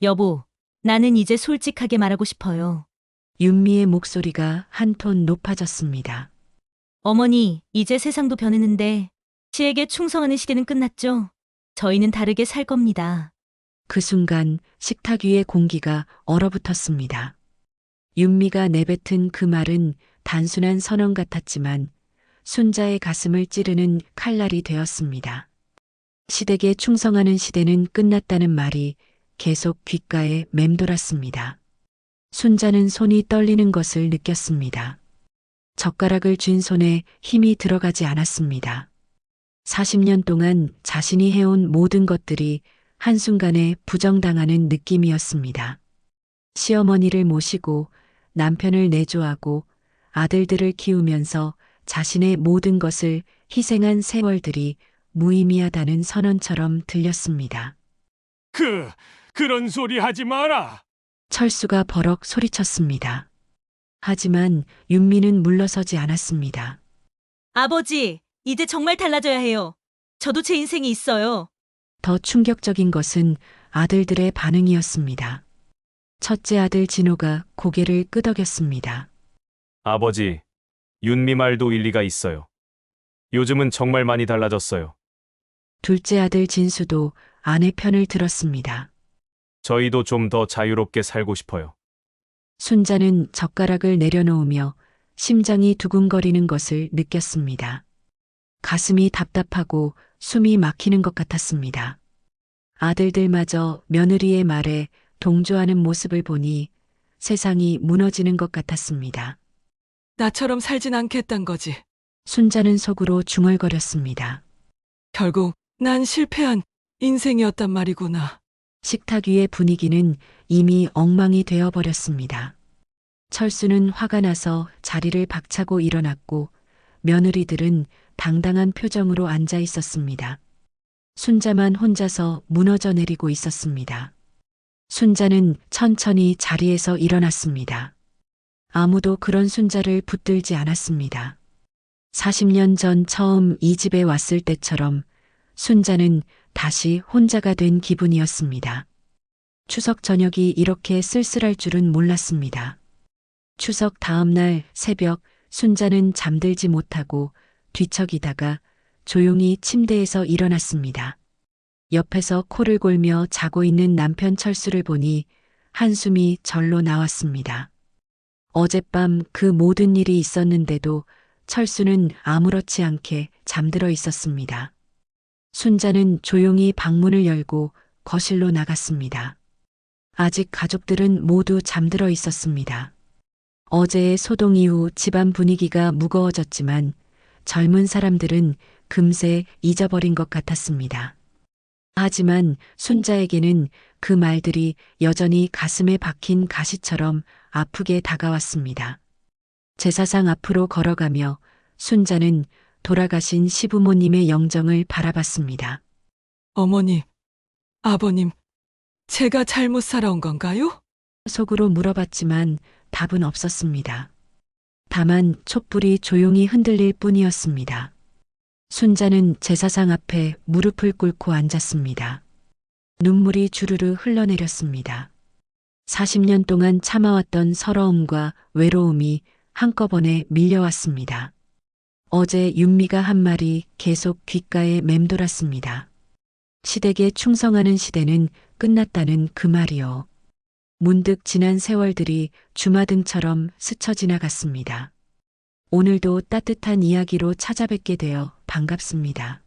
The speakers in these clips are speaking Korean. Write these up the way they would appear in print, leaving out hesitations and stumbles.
여보, 나는 이제 솔직하게 말하고 싶어요. 윤미의 목소리가 한 톤 높아졌습니다. 어머니, 이제 세상도 변했는데 씨에게 충성하는 시대는 끝났죠? 저희는 다르게 살 겁니다. 그 순간 식탁 위의 공기가 얼어붙었습니다. 윤미가 내뱉은 그 말은 단순한 선언 같았지만 순자의 가슴을 찌르는 칼날이 되었습니다. 시댁에 충성하는 시대는 끝났다는 말이 계속 귓가에 맴돌았습니다. 순자는 손이 떨리는 것을 느꼈습니다. 젓가락을 쥔 손에 힘이 들어가지 않았습니다. 40년 동안 자신이 해온 모든 것들이 한순간에 부정당하는 느낌이었습니다. 시어머니를 모시고 남편을 내조하고 아들들을 키우면서 자신의 모든 것을 희생한 세월들이 무의미하다는 선언처럼 들렸습니다. 그런 소리 하지 마라. 철수가 버럭 소리쳤습니다. 하지만 윤미는 물러서지 않았습니다. 아버지, 이제 정말 달라져야 해요. 저도 제 인생이 있어요. 더 충격적인 것은 아들들의 반응이었습니다. 첫째 아들 진호가 고개를 끄덕였습니다. 아버지, 윤미 말도 일리가 있어요. 요즘은 정말 많이 달라졌어요. 둘째 아들 진수도 아내 편을 들었습니다. 저희도 좀 더 자유롭게 살고 싶어요. 순자는 젓가락을 내려놓으며 심장이 두근거리는 것을 느꼈습니다. 가슴이 답답하고 숨이 막히는 것 같았습니다. 아들들마저 며느리의 말에 동조하는 모습을 보니 세상이 무너지는 것 같았습니다. 나처럼 살진 않겠단 거지. 순자는 속으로 중얼거렸습니다. 결국 난 실패한 인생이었단 말이구나. 식탁 위의 분위기는 이미 엉망이 되어버렸습니다. 철수는 화가 나서 자리를 박차고 일어났고 며느리들은 당당한 표정으로 앉아 있었습니다. 순자만 혼자서 무너져 내리고 있었습니다. 순자는 천천히 자리에서 일어났습니다. 아무도 그런 순자를 붙들지 않았습니다. 40년 전 처음 이 집에 왔을 때처럼 순자는 다시 혼자가 된 기분이었습니다. 추석 저녁이 이렇게 쓸쓸할 줄은 몰랐습니다. 추석 다음 날 새벽 순자는 잠들지 못하고 뒤척이다가 조용히 침대에서 일어났습니다. 옆에서 코를 골며 자고 있는 남편 철수를 보니 한숨이 절로 나왔습니다. 어젯밤 그 모든 일이 있었는데도 철수는 아무렇지 않게 잠들어 있었습니다. 순자는 조용히 방문을 열고 거실로 나갔습니다. 아직 가족들은 모두 잠들어 있었습니다. 어제의 소동 이후 집안 분위기가 무거워졌지만 젊은 사람들은 금세 잊어버린 것 같았습니다. 하지만 순자에게는 그 말들이 여전히 가슴에 박힌 가시처럼 아프게 다가왔습니다. 제사상 앞으로 걸어가며 순자는 돌아가신 시부모님의 영정을 바라봤습니다. 어머님, 아버님, 제가 잘못 살아온 건가요? 속으로 물어봤지만 답은 없었습니다. 다만 촛불이 조용히 흔들릴 뿐이었습니다. 순자는 제사상 앞에 무릎을 꿇고 앉았습니다. 눈물이 주르르 흘러내렸습니다. 40년 동안 참아왔던 서러움과 외로움이 한꺼번에 밀려왔습니다. 어제 윤미가 한 말이 계속 귓가에 맴돌았습니다. 시댁에 충성하는 시대는 끝났다는 그 말이요. 문득 지난 세월들이 주마등처럼 스쳐 지나갔습니다. 오늘도 따뜻한 이야기로 찾아뵙게 되어 반갑습니다.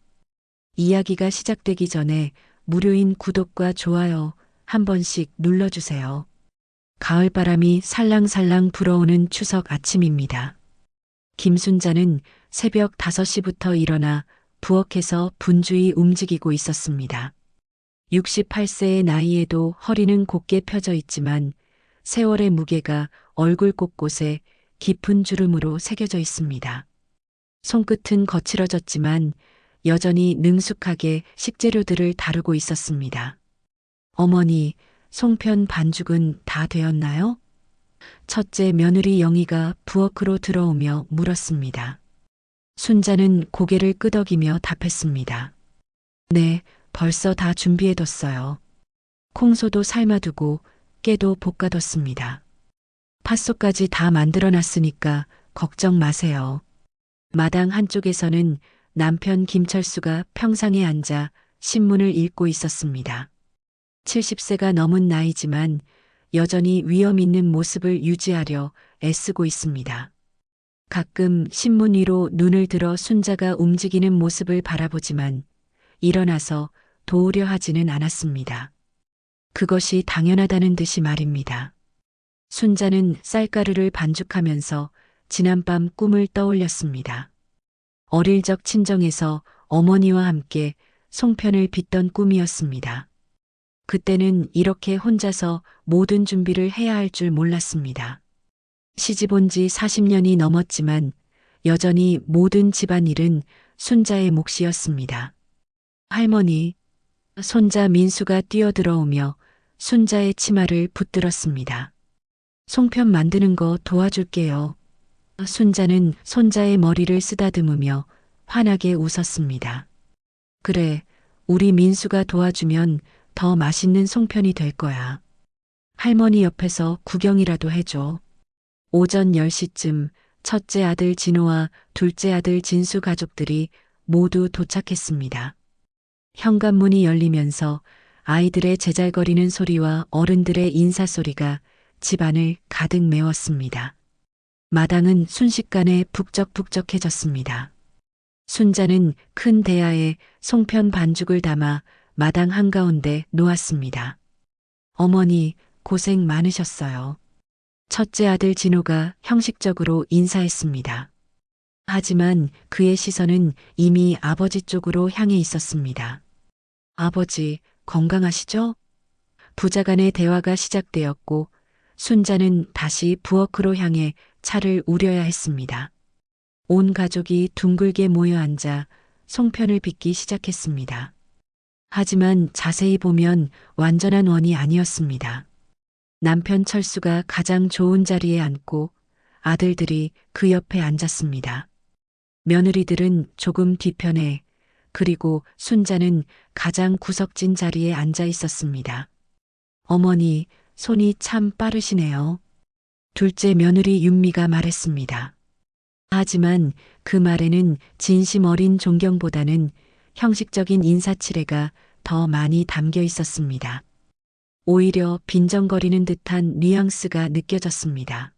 이야기가 시작되기 전에 무료인 구독과 좋아요 한 번씩 눌러주세요. 가을바람이 살랑살랑 불어오는 추석 아침입니다. 김순자는 새벽 5시부터 일어나 부엌에서 분주히 움직이고 있었습니다. 68세의 나이에도 허리는 곧게 펴져 있지만 세월의 무게가 얼굴 곳곳에 깊은 주름으로 새겨져 있습니다. 손끝은 거칠어졌지만 여전히 능숙하게 식재료들을 다루고 있었습니다. 어머니, 송편 반죽은 다 되었나요? 첫째 며느리 영희가 부엌으로 들어오며 물었습니다. 순자는 고개를 끄덕이며 답했습니다. 네, 벌써 다 준비해뒀어요. 콩소도 삶아두고 깨도 볶아뒀습니다. 팥소까지 다 만들어놨으니까 걱정 마세요. 마당 한쪽에서는 남편 김철수가 평상에 앉아 신문을 읽고 있었습니다. 70세가 넘은 나이지만 여전히 위험 있는 모습을 유지하려 애쓰고 있습니다. 가끔 신문 위로 눈을 들어 순자가 움직이는 모습을 바라보지만 일어나서 도우려 하지는 않았습니다. 그것이 당연하다는 듯이 말입니다. 순자는 쌀가루를 반죽하면서 지난밤 꿈을 떠올렸습니다. 어릴 적 친정에서 어머니와 함께 송편을 빚던 꿈이었습니다. 그때는 이렇게 혼자서 모든 준비를 해야 할 줄 몰랐습니다. 시집 온 지 40년이 넘었지만 여전히 모든 집안일은 순자의 몫이었습니다. 할머니, 손자 민수가 뛰어들어오며 순자의 치마를 붙들었습니다. 송편 만드는 거 도와줄게요. 순자는 손자의 머리를 쓰다듬으며 환하게 웃었습니다. 그래, 우리 민수가 도와주면 더 맛있는 송편이 될 거야. 할머니 옆에서 구경이라도 해줘. 오전 10시쯤 첫째 아들 진호와 둘째 아들 진수 가족들이 모두 도착했습니다. 현관문이 열리면서 아이들의 제잘거리는 소리와 어른들의 인사소리가 집안을 가득 메웠습니다. 마당은 순식간에 북적북적해졌습니다. 순자는 큰 대야에 송편 반죽을 담아 마당 한가운데 놓았습니다. 어머니, 고생 많으셨어요. 첫째 아들 진호가 형식적으로 인사했습니다. 하지만 그의 시선은 이미 아버지 쪽으로 향해 있었습니다. 아버지, 건강하시죠? 부자간의 대화가 시작되었고 순자는 다시 부엌으로 향해 차를 우려야 했습니다. 온 가족이 둥글게 모여 앉아 송편을 빚기 시작했습니다. 하지만 자세히 보면 완전한 원이 아니었습니다. 남편 철수가 가장 좋은 자리에 앉고 아들들이 그 옆에 앉았습니다. 며느리들은 조금 뒤편에, 그리고 순자는 가장 구석진 자리에 앉아 있었습니다. 어머니, 손이 참 빠르시네요. 둘째 며느리 윤미가 말했습니다. 하지만 그 말에는 진심 어린 존경보다는 형식적인 인사치레가 더 많이 담겨 있었습니다. 오히려 빈정거리는 듯한 뉘앙스가 느껴졌습니다.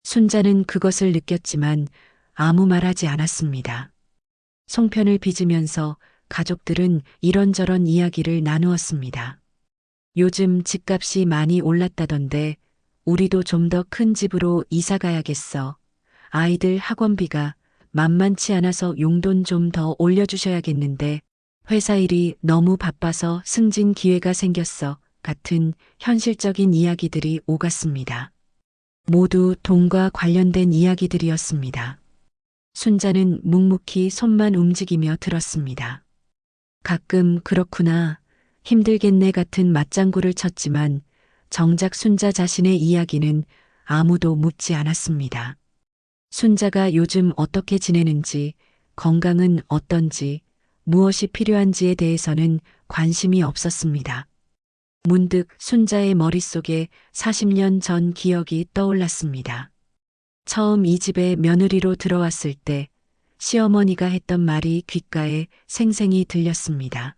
순자는 그것을 느꼈지만 아무 말하지 않았습니다. 송편을 빚으면서 가족들은 이런저런 이야기를 나누었습니다. 요즘 집값이 많이 올랐다던데 우리도 좀 더 큰 집으로 이사 가야겠어. 아이들 학원비가 만만치 않아서 용돈 좀 더 올려주셔야겠는데 회사 일이 너무 바빠서 승진 기회가 생겼어. 같은 현실적인 이야기들이 오갔습니다. 모두 돈과 관련된 이야기들이었습니다. 순자는 묵묵히 손만 움직이며 들었습니다. 가끔 그렇구나, 힘들겠네 같은 맞장구를 쳤지만 정작 순자 자신의 이야기는 아무도 묻지 않았습니다. 순자가 요즘 어떻게 지내는지, 건강은 어떤지, 무엇이 필요한지에 대해서는 관심이 없었습니다. 문득 순자의 머릿속에 40년 전 기억이 떠올랐습니다. 처음 이 집에 며느리로 들어왔을 때 시어머니가 했던 말이 귓가에 생생히 들렸습니다.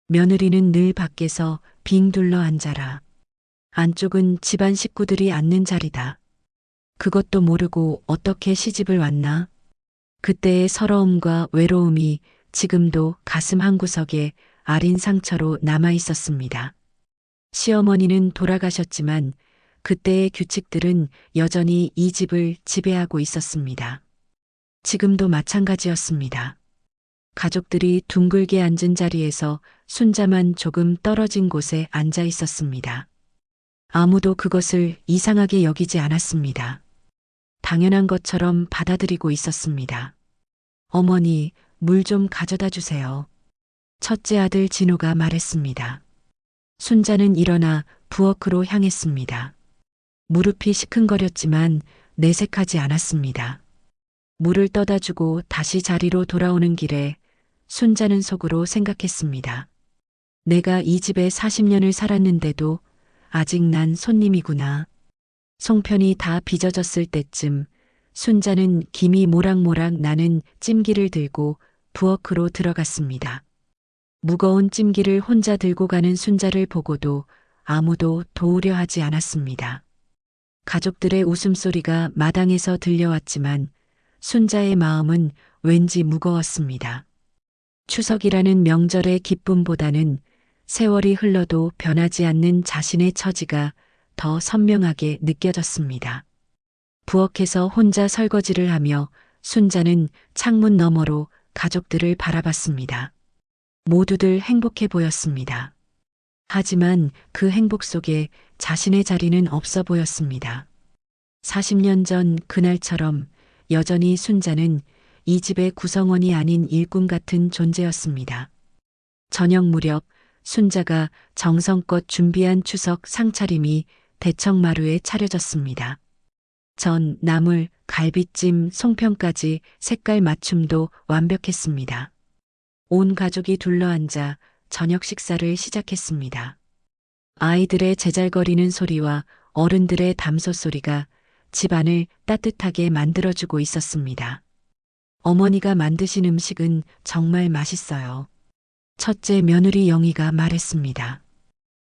며느리는 늘 밖에서 빙 둘러 앉아라. 안쪽은 집안 식구들이 앉는 자리다. 그것도 모르고 어떻게 시집을 왔나? 그때의 서러움과 외로움이 지금도 가슴 한구석에 아린 상처로 남아 있었습니다. 시어머니는 돌아가셨지만 그때의 규칙들은 여전히 이 집을 지배하고 있었습니다. 지금도 마찬가지였습니다. 가족들이 둥글게 앉은 자리에서 순자만 조금 떨어진 곳에 앉아 있었습니다. 아무도 그것을 이상하게 여기지 않았습니다. 당연한 것처럼 받아들이고 있었습니다. 어머니, 물 좀 가져다 주세요. 첫째 아들 진호가 말했습니다. 순자는 일어나 부엌으로 향했습니다. 무릎이 시큰거렸지만 내색하지 않았습니다. 물을 떠다 주고 다시 자리로 돌아오는 길에 순자는 속으로 생각했습니다. 내가 이 집에 40년을 살았는데도 아직 난 손님이구나. 송편이 다 빚어졌을 때쯤 순자는 김이 모락모락 나는 찜기를 들고 부엌으로 들어갔습니다. 무거운 찜기를 혼자 들고 가는 순자를 보고도 아무도 도우려 하지 않았습니다. 가족들의 웃음소리가 마당에서 들려왔지만 순자의 마음은 왠지 무거웠습니다. 추석이라는 명절의 기쁨보다는 세월이 흘러도 변하지 않는 자신의 처지가 더 선명하게 느껴졌습니다. 부엌에서 혼자 설거지를 하며 순자는 창문 너머로 가족들을 바라봤습니다. 모두들 행복해 보였습니다. 하지만 그 행복 속에 자신의 자리는 없어 보였습니다. 40년 전 그날처럼 여전히 순자는 이 집의 구성원이 아닌 일꾼 같은 존재였습니다. 저녁 무렵 순자가 정성껏 준비한 추석 상차림이 대청마루에 차려졌습니다. 전, 나물, 갈비찜, 송편까지 색깔 맞춤도 완벽했습니다. 온 가족이 둘러앉아 저녁 식사를 시작했습니다. 아이들의 제잘거리는 소리와 어른들의 담소 소리가 집안을 따뜻하게 만들어주고 있었습니다. 어머니가 만드신 음식은 정말 맛있어요. 첫째 며느리 영희가 말했습니다.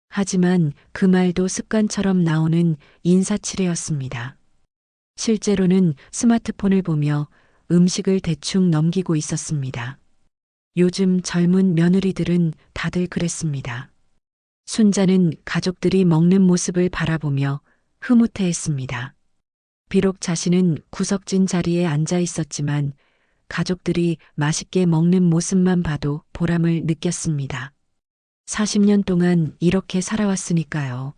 하지만 그 말도 습관처럼 나오는 인사치레였습니다. 실제로는 스마트폰을 보며 음식을 대충 넘기고 있었습니다. 요즘 젊은 며느리들은 다들 그랬습니다. 순자는 가족들이 먹는 모습을 바라보며 흐뭇해했습니다. 비록 자신은 구석진 자리에 앉아 있었지만 가족들이 맛있게 먹는 모습만 봐도 보람을 느꼈습니다. 40년 동안 이렇게 살아왔으니까요.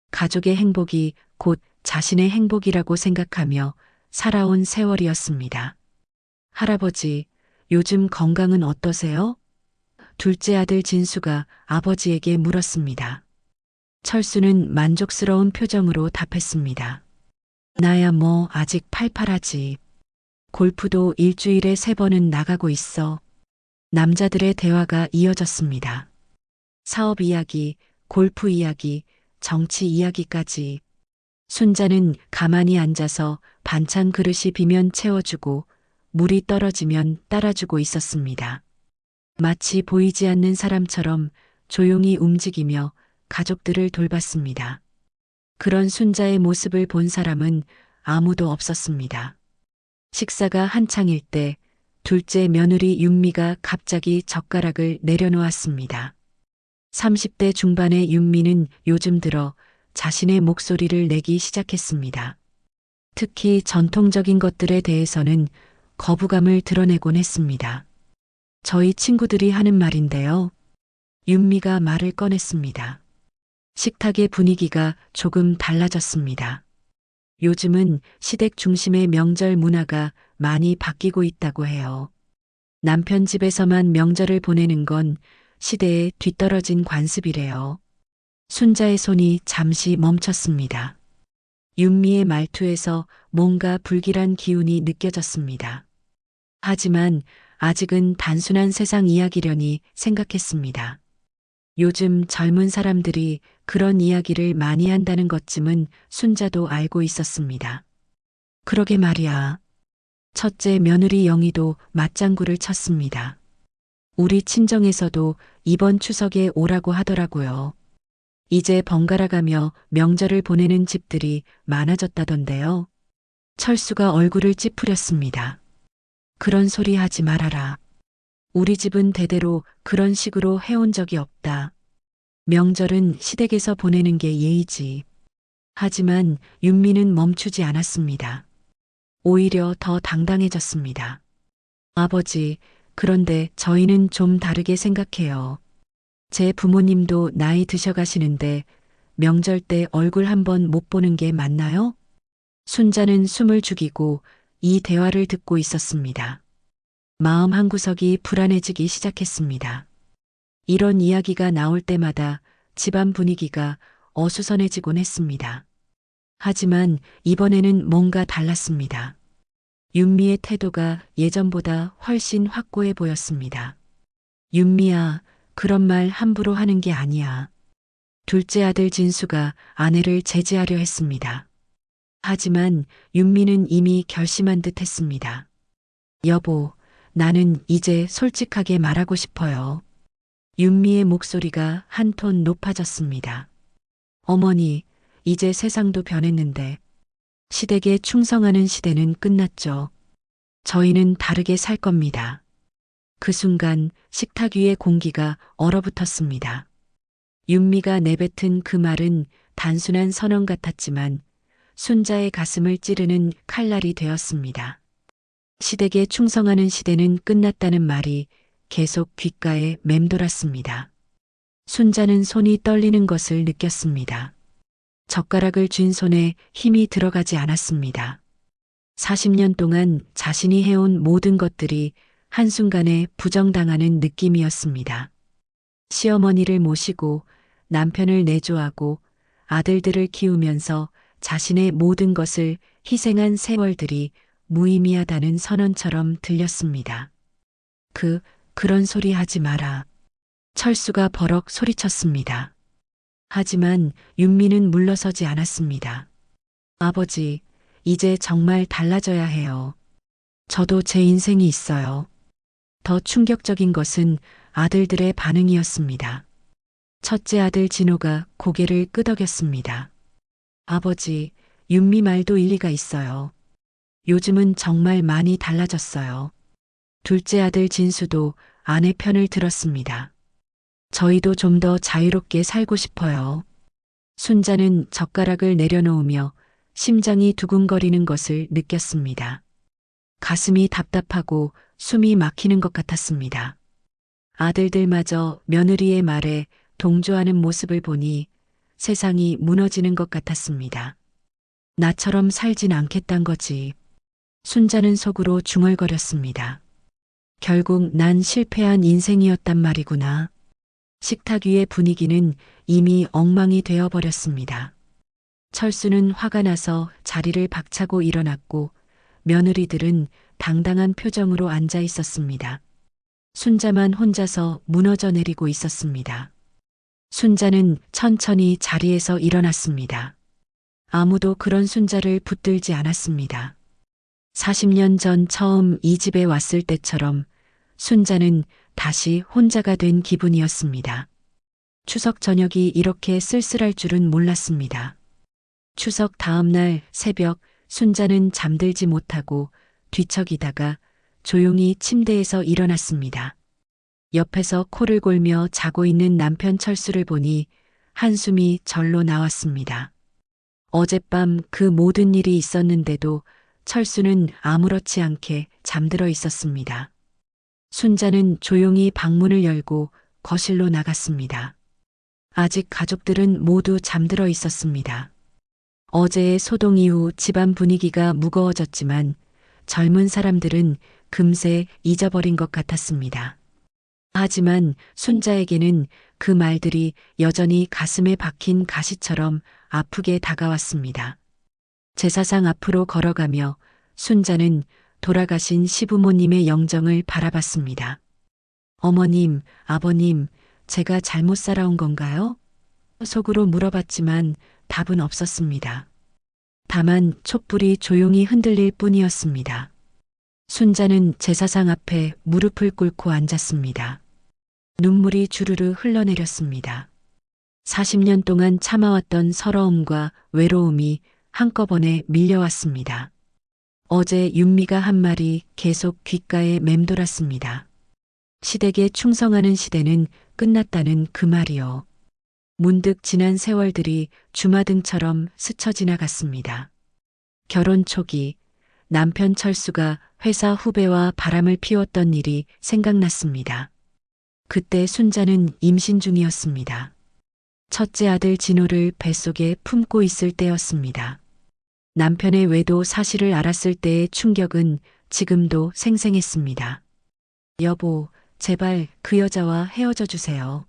가족의 행복이 곧 자신의 행복이라고 생각하며 살아온 세월이었습니다. 할아버지, 요즘 건강은 어떠세요? 둘째 아들 진수가 아버지에게 물었습니다. 철수는 만족스러운 표정으로 답했습니다. 나야 뭐 아직 팔팔하지. 골프도 일주일에 3번은 나가고 있어. 남자들의 대화가 이어졌습니다. 사업 이야기, 골프 이야기, 정치 이야기까지. 순자는 가만히 앉아서 반찬 그릇이 비면 채워주고 물이 떨어지면 따라주고 있었습니다. 마치 보이지 않는 사람처럼 조용히 움직이며 가족들을 돌봤습니다. 그런 순자의 모습을 본 사람은 아무도 없었습니다. 식사가 한창일 때 둘째 며느리 윤미가 갑자기 젓가락을 내려놓았습니다. 30대 중반의 윤미는 요즘 들어 자신의 목소리를 내기 시작했습니다. 특히 전통적인 것들에 대해서는 거부감을 드러내곤 했습니다. 저희 친구들이 하는 말인데요. 윤미가 말을 꺼냈습니다. 식탁의 분위기가 조금 달라졌습니다. 요즘은 시댁 중심의 명절 문화가 많이 바뀌고 있다고 해요. 남편 집에서만 명절을 보내는 건 시대에 뒤떨어진 관습이래요. 순자의 손이 잠시 멈췄습니다. 윤미의 말투에서 뭔가 불길한 기운이 느껴졌습니다. 하지만 아직은 단순한 세상 이야기려니 생각했습니다. 요즘 젊은 사람들이 그런 이야기를 많이 한다는 것쯤은 순자도 알고 있었습니다. 그러게 말이야. 첫째 며느리 영희도 맞장구를 쳤습니다. 우리 친정에서도 이번 추석에 오라고 하더라고요. 이제 번갈아가며 명절을 보내는 집들이 많아졌다던데요. 철수가 얼굴을 찌푸렸습니다. 그런 소리 하지 말아라. 우리 집은 대대로 그런 식으로 해온 적이 없다. 명절은 시댁에서 보내는 게 예의지. 하지만 윤미는 멈추지 않았습니다. 오히려 더 당당해졌습니다. 아버지, 그런데 저희는 좀 다르게 생각해요. 제 부모님도 나이 드셔가시는데 명절 때 얼굴 한번 못 보는 게 맞나요? 순자는 숨을 죽이고 이 대화를 듣고 있었습니다. 마음 한구석이 불안해지기 시작했습니다. 이런 이야기가 나올 때마다 집안 분위기가 어수선해지곤 했습니다. 하지만 이번에는 뭔가 달랐습니다. 윤미의 태도가 예전보다 훨씬 확고해 보였습니다. 윤미야, 그런 말 함부로 하는 게 아니야. 둘째 아들 진수가 아내를 제지하려 했습니다. 하지만 윤미는 이미 결심한 듯 했습니다. 여보, 나는 이제 솔직하게 말하고 싶어요. 윤미의 목소리가 한 톤 높아졌습니다. 어머니, 이제 세상도 변했는데 시댁에 충성하는 시대는 끝났죠. 저희는 다르게 살 겁니다. 그 순간 식탁 위의 공기가 얼어붙었습니다. 윤미가 내뱉은 그 말은 단순한 선언 같았지만 순자의 가슴을 찌르는 칼날이 되었습니다. 시댁에 충성하는 시대는 끝났다는 말이 계속 귓가에 맴돌았습니다. 순자는 손이 떨리는 것을 느꼈습니다. 젓가락을 쥔 손에 힘이 들어가지 않았습니다. 40년 동안 자신이 해온 모든 것들이 한순간에 부정당하는 느낌이었습니다. 시어머니를 모시고 남편을 내조하고 아들들을 키우면서 자신의 모든 것을 희생한 세월들이 무의미하다는 선언처럼 들렸습니다. 그런 소리 하지 마라. 철수가 버럭 소리쳤습니다. 하지만 윤미는 물러서지 않았습니다. 아버지, 이제 정말 달라져야 해요. 저도 제 인생이 있어요. 더 충격적인 것은 아들들의 반응이었습니다. 첫째 아들 진호가 고개를 끄덕였습니다. 아버지, 윤미 말도 일리가 있어요. 요즘은 정말 많이 달라졌어요. 둘째 아들 진수도 아내 편을 들었습니다. 저희도 좀 더 자유롭게 살고 싶어요. 순자는 젓가락을 내려놓으며 심장이 두근거리는 것을 느꼈습니다. 가슴이 답답하고 숨이 막히는 것 같았습니다. 아들들마저 며느리의 말에 동조하는 모습을 보니 세상이 무너지는 것 같았습니다. 나처럼 살진 않겠단 거지. 순자는 속으로 중얼거렸습니다. 결국 난 실패한 인생이었단 말이구나. 식탁 위의 분위기는 이미 엉망이 되어버렸습니다. 철수는 화가 나서 자리를 박차고 일어났고 며느리들은 당당한 표정으로 앉아 있었습니다. 순자만 혼자서 무너져 내리고 있었습니다. 순자는 천천히 자리에서 일어났습니다. 아무도 그런 순자를 붙들지 않았습니다. 40년 전 처음 이 집에 왔을 때처럼 순자는 다시 혼자가 된 기분이었습니다. 추석 저녁이 이렇게 쓸쓸할 줄은 몰랐습니다. 추석 다음 날 새벽 순자는 잠들지 못하고 뒤척이다가 조용히 침대에서 일어났습니다. 옆에서 코를 골며 자고 있는 남편 철수를 보니 한숨이 절로 나왔습니다. 어젯밤 그 모든 일이 있었는데도 철수는 아무렇지 않게 잠들어 있었습니다. 순자는 조용히 방문을 열고 거실로 나갔습니다. 아직 가족들은 모두 잠들어 있었습니다. 어제의 소동 이후 집안 분위기가 무거워졌지만 젊은 사람들은 금세 잊어버린 것 같았습니다. 하지만 순자에게는 그 말들이 여전히 가슴에 박힌 가시처럼 아프게 다가왔습니다. 제사상 앞으로 걸어가며 순자는 돌아가신 시부모님의 영정을 바라봤습니다. 어머님, 아버님, 제가 잘못 살아온 건가요? 속으로 물어봤지만 답은 없었습니다. 다만 촛불이 조용히 흔들릴 뿐이었습니다. 순자는 제사상 앞에 무릎을 꿇고 앉았습니다. 눈물이 주르르 흘러내렸습니다. 40년 동안 참아왔던 서러움과 외로움이 한꺼번에 밀려왔습니다. 어제 윤미가 한 말이 계속 귓가에 맴돌았습니다. 시댁에 충성하는 시대는 끝났다는 그 말이요. 문득 지난 세월들이 주마등처럼 스쳐 지나갔습니다. 결혼 초기 남편 철수가 회사 후배와 바람을 피웠던 일이 생각났습니다. 그때 순자는 임신 중이었습니다. 첫째 아들 진호를 뱃속에 품고 있을 때였습니다. 남편의 외도 사실을 알았을 때의 충격은 지금도 생생했습니다. 여보, 제발 그 여자와 헤어져 주세요.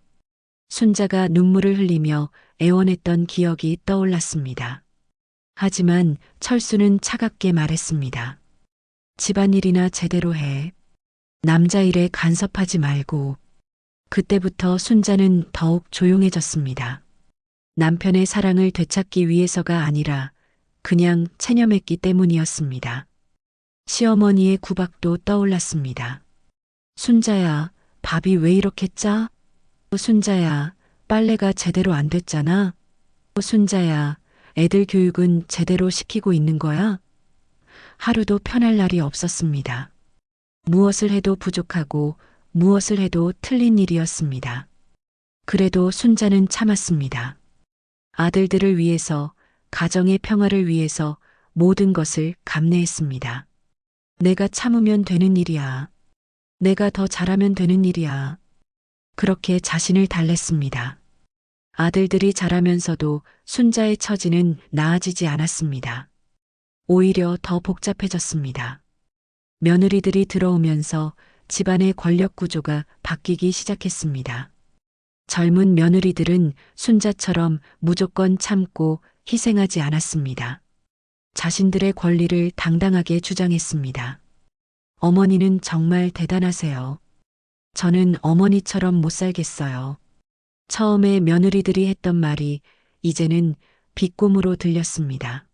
순자가 눈물을 흘리며 애원했던 기억이 떠올랐습니다. 하지만 철수는 차갑게 말했습니다. 집안일이나 제대로 해. 남자 일에 간섭하지 말고. 그때부터 순자는 더욱 조용해졌습니다. 남편의 사랑을 되찾기 위해서가 아니라 그냥 체념했기 때문이었습니다. 시어머니의 구박도 떠올랐습니다. 순자야, 밥이 왜 이렇게 짜? 순자야, 빨래가 제대로 안 됐잖아. 순자야, 애들 교육은 제대로 시키고 있는 거야? 하루도 편할 날이 없었습니다. 무엇을 해도 부족하고 무엇을 해도 틀린 일이었습니다. 그래도 순자는 참았습니다. 아들들을 위해서, 가정의 평화를 위해서 모든 것을 감내했습니다. 내가 참으면 되는 일이야. 내가 더 잘하면 되는 일이야. 그렇게 자신을 달랬습니다. 아들들이 자라면서도 순자의 처지는 나아지지 않았습니다. 오히려 더 복잡해졌습니다. 며느리들이 들어오면서 집안의 권력 구조가 바뀌기 시작했습니다. 젊은 며느리들은 순자처럼 무조건 참고 희생하지 않았습니다. 자신들의 권리를 당당하게 주장했습니다. 어머니는 정말 대단하세요. 저는 어머니처럼 못 살겠어요. 처음에 며느리들이 했던 말이 이제는 비꼬음으로 들렸습니다.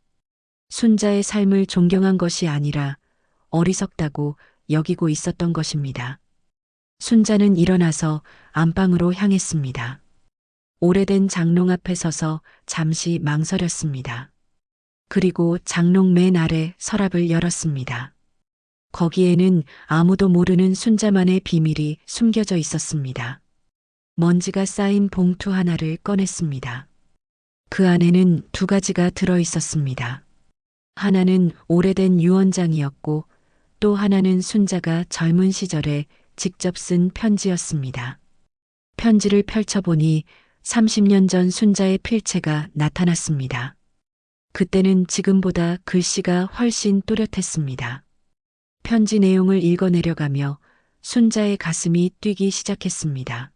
순자의 삶을 존경한 것이 아니라 어리석다고 여기고 있었던 것입니다. 순자는 일어나서 안방으로 향했습니다. 오래된 장롱 앞에 서서 잠시 망설였습니다. 그리고 장롱 맨 아래 서랍을 열었습니다. 거기에는 아무도 모르는 순자만의 비밀이 숨겨져 있었습니다. 먼지가 쌓인 봉투 하나를 꺼냈습니다. 그 안에는 2가지가 들어 있었습니다. 하나는 오래된 유언장이었고 또 하나는 순자가 젊은 시절에 직접 쓴 편지였습니다. 편지를 펼쳐보니 30년 전 순자의 필체가 나타났습니다. 그때는 지금보다 글씨가 훨씬 또렷했습니다. 편지 내용을 읽어내려가며 순자의 가슴이 뛰기 시작했습니다.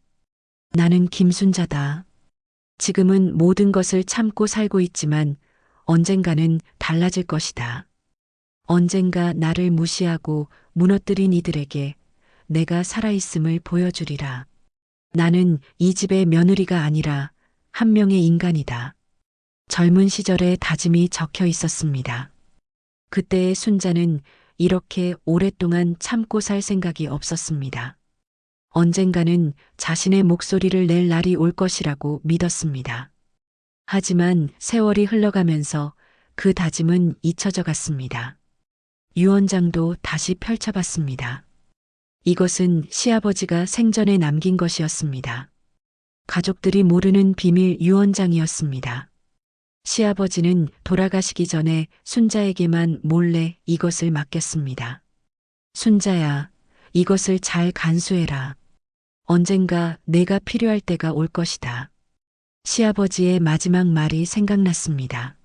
나는 김순자다. 지금은 모든 것을 참고 살고 있지만 언젠가는 달라질 것이다. 언젠가 나를 무시하고 무너뜨린 이들에게 내가 살아있음을 보여주리라. 나는 이 집의 며느리가 아니라 한 명의 인간이다. 젊은 시절의 다짐이 적혀 있었습니다. 그때의 순자는 이렇게 오랫동안 참고 살 생각이 없었습니다. 언젠가는 자신의 목소리를 낼 날이 올 것이라고 믿었습니다. 하지만 세월이 흘러가면서 그 다짐은 잊혀져 갔습니다. 유언장도 다시 펼쳐봤습니다. 이것은 시아버지가 생전에 남긴 것이었습니다. 가족들이 모르는 비밀 유언장이었습니다. 시아버지는 돌아가시기 전에 순자에게만 몰래 이것을 맡겼습니다. 순자야, 이것을 잘 간수해라. 언젠가 내가 필요할 때가 올 것이다. 시아버지의 마지막 말이 생각났습니다.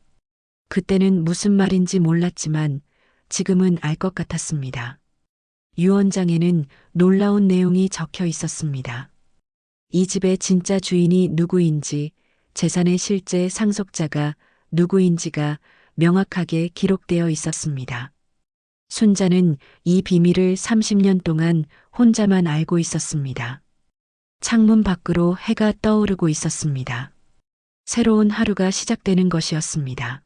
그때는 무슨 말인지 몰랐지만 지금은 알 것 같았습니다. 유언장에는 놀라운 내용이 적혀 있었습니다. 이 집의 진짜 주인이 누구인지, 재산의 실제 상속자가 누구인지가 명확하게 기록되어 있었습니다. 순자는 이 비밀을 30년 동안 혼자만 알고 있었습니다. 창문 밖으로 해가 떠오르고 있었습니다. 새로운 하루가 시작되는 것이었습니다.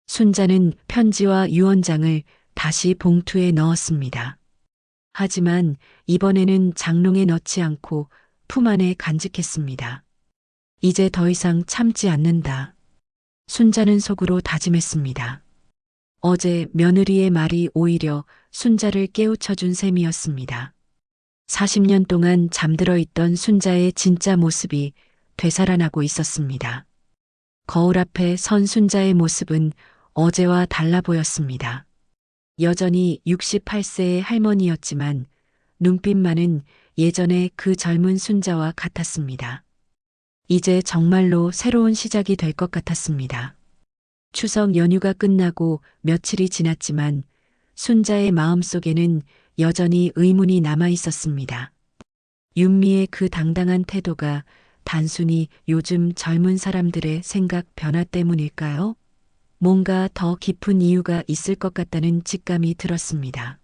순자는 편지와 유언장을 다시 봉투에 넣었습니다. 하지만 이번에는 장롱에 넣지 않고 품 안에 간직했습니다. 이제 더 이상 참지 않는다. 순자는 속으로 다짐했습니다. 어제 며느리의 말이 오히려 순자를 깨우쳐준 셈이었습니다. 40년 동안 잠들어 있던 순자의 진짜 모습이 되살아나고 있었습니다. 거울 앞에 선 순자의 모습은 어제와 달라 보였습니다. 여전히 68세의 할머니였지만 눈빛만은 예전의 그 젊은 순자와 같았습니다. 이제 정말로 새로운 시작이 될 것 같았습니다. 추석 연휴가 끝나고 며칠이 지났지만 순자의 마음속에는 여전히 의문이 남아 있었습니다. 윤미의 그 당당한 태도가 단순히 요즘 젊은 사람들의 생각 변화 때문일까요? 뭔가 더 깊은 이유가 있을 것 같다는 직감이 들었습니다.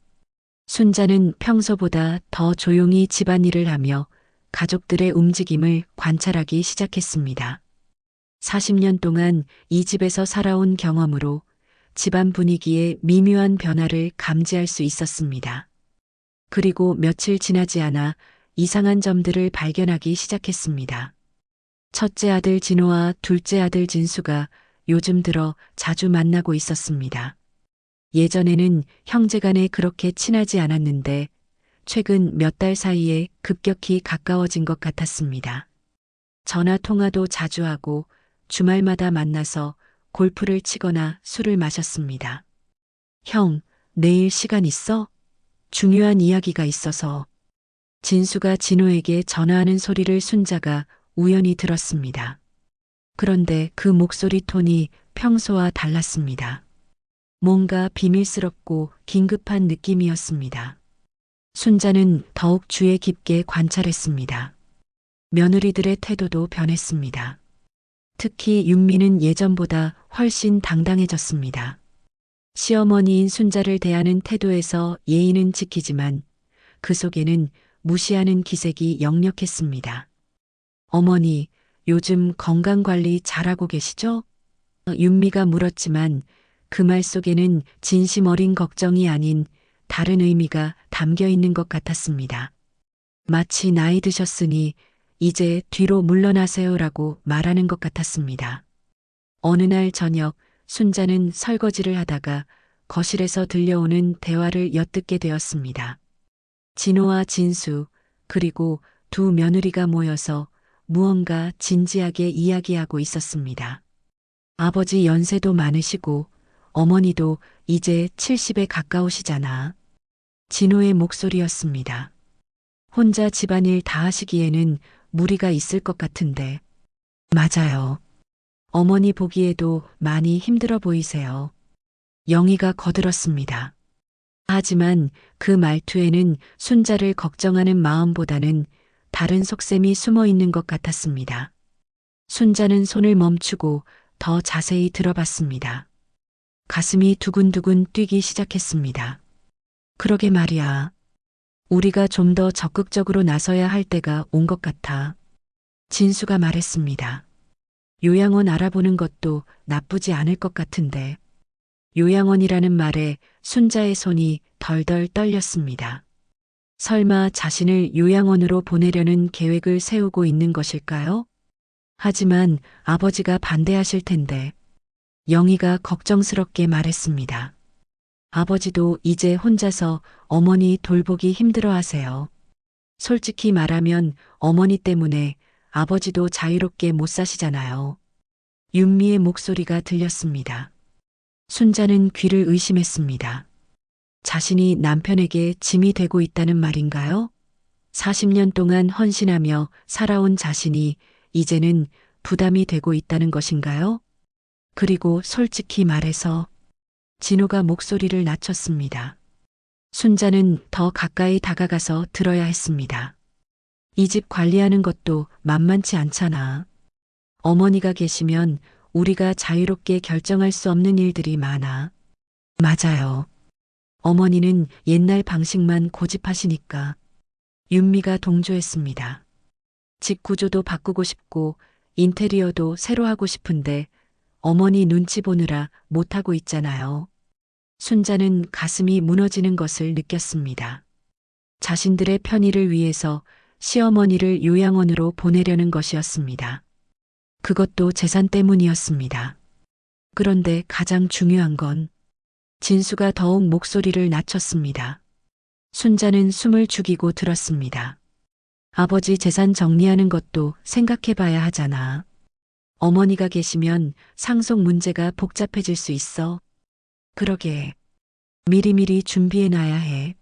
순자는 평소보다 더 조용히 집안일을 하며 가족들의 움직임을 관찰하기 시작했습니다. 40년 동안 이 집에서 살아온 경험으로 집안 분위기에 미묘한 변화를 감지할 수 있었습니다. 그리고 며칠 지나지 않아 이상한 점들을 발견하기 시작했습니다. 첫째 아들 진호와 둘째 아들 진수가 요즘 들어 자주 만나고 있었습니다. 예전에는 형제간에 그렇게 친하지 않았는데 최근 몇 달 사이에 급격히 가까워진 것 같았습니다. 전화 통화도 자주 하고 주말마다 만나서 골프를 치거나 술을 마셨습니다. 형, 내일 시간 있어? 중요한 이야기가 있어서. 진수가 진호에게 전화하는 소리를 순자가 우연히 들었습니다. 그런데 그 목소리 톤이 평소와 달랐습니다. 뭔가 비밀스럽고 긴급한 느낌이었습니다. 순자는 더욱 주의 깊게 관찰했습니다. 며느리들의 태도도 변했습니다. 특히 윤미는 예전보다 훨씬 당당해졌습니다. 시어머니인 순자를 대하는 태도에서 예의는 지키지만 그 속에는 무시하는 기색이 역력했습니다. 어머니, 요즘 건강관리 잘하고 계시죠? 윤미가 물었지만 그 말 속에는 진심 어린 걱정이 아닌 다른 의미가 담겨 있는 것 같았습니다. 마치 나이 드셨으니 이제 뒤로 물러나세요라고 말하는 것 같았습니다. 어느 날 저녁 순자는 설거지를 하다가 거실에서 들려오는 대화를 엿듣게 되었습니다. 진호와 진수 그리고 두 며느리가 모여서 무언가 진지하게 이야기하고 있었습니다. 아버지 연세도 많으시고 어머니도 이제 70에 가까우시잖아. 진호의 목소리였습니다. 혼자 집안일 다 하시기에는 무리가 있을 것 같은데. 맞아요. 어머니 보기에도 많이 힘들어 보이세요. 영희가 거들었습니다. 하지만 그 말투에는 순자를 걱정하는 마음보다는 다른 속셈이 숨어 있는 것 같았습니다. 순자는 손을 멈추고 더 자세히 들어봤습니다. 가슴이 두근두근 뛰기 시작했습니다. 그러게 말이야. 우리가 좀 더 적극적으로 나서야 할 때가 온 것 같아. 진수가 말했습니다. 요양원 알아보는 것도 나쁘지 않을 것 같은데. 요양원이라는 말에 순자의 손이 덜덜 떨렸습니다. 설마 자신을 요양원으로 보내려는 계획을 세우고 있는 것일까요? 하지만 아버지가 반대하실 텐데. 영희가 걱정스럽게 말했습니다. 아버지도 이제 혼자서 어머니 돌보기 힘들어 하세요. 솔직히 말하면 어머니 때문에 아버지도 자유롭게 못 사시잖아요. 윤미의 목소리가 들렸습니다. 순자는 귀를 의심했습니다. 자신이 남편에게 짐이 되고 있다는 말인가요? 40년 동안 헌신하며 살아온 자신이 이제는 부담이 되고 있다는 것인가요? 그리고 솔직히 말해서 진호가 목소리를 낮췄습니다. 순자는 더 가까이 다가가서 들어야 했습니다. 이 집 관리하는 것도 만만치 않잖아. 어머니가 계시면 우리가 자유롭게 결정할 수 없는 일들이 많아. 맞아요. 어머니는 옛날 방식만 고집하시니까. 윤미가 동조했습니다. 집 구조도 바꾸고 싶고 인테리어도 새로 하고 싶은데 어머니 눈치 보느라 못하고 있잖아요. 순자는 가슴이 무너지는 것을 느꼈습니다. 자신들의 편의를 위해서 시어머니를 요양원으로 보내려는 것이었습니다. 그것도 재산 때문이었습니다. 그런데 가장 중요한 건 진수가 더욱 목소리를 낮췄습니다. 순자는 숨을 죽이고 들었습니다. 아버지 재산 정리하는 것도 생각해봐야 하잖아. 어머니가 계시면 상속 문제가 복잡해질 수 있어. 그러게. 미리미리 준비해놔야 해.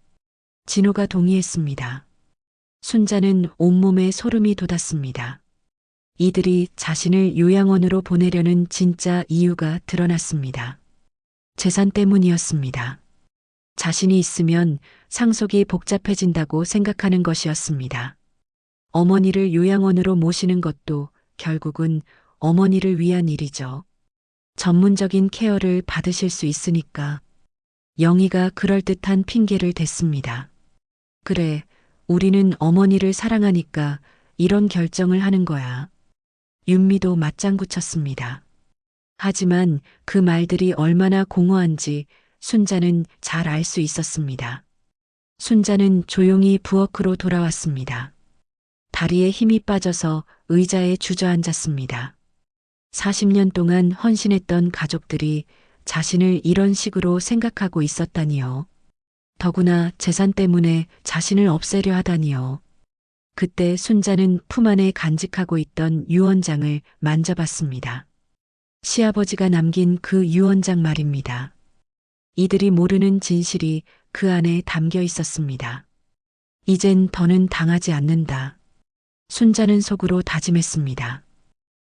진호가 동의했습니다. 순자는 온몸에 소름이 돋았습니다. 이들이 자신을 요양원으로 보내려는 진짜 이유가 드러났습니다. 재산 때문이었습니다. 자신이 있으면 상속이 복잡해진다고 생각하는 것이었습니다. 어머니를 요양원으로 모시는 것도 결국은 어머니를 위한 일이죠. 전문적인 케어를 받으실 수 있으니까. 영희가 그럴듯한 핑계를 댔습니다. 그래, 우리는 어머니를 사랑하니까 이런 결정을 하는 거야. 윤미도 맞장구 쳤습니다. 하지만 그 말들이 얼마나 공허한지 순자는 잘 알 수 있었습니다. 순자는 조용히 부엌으로 돌아왔습니다. 다리에 힘이 빠져서 의자에 주저앉았습니다. 40년 동안 헌신했던 가족들이 자신을 이런 식으로 생각하고 있었다니요. 더구나 재산 때문에 자신을 없애려 하다니요. 그때 순자는 품 안에 간직하고 있던 유언장을 만져봤습니다. 시아버지가 남긴 그 유언장 말입니다. 이들이 모르는 진실이 그 안에 담겨 있었습니다. 이젠 더는 당하지 않는다. 순자는 속으로 다짐했습니다.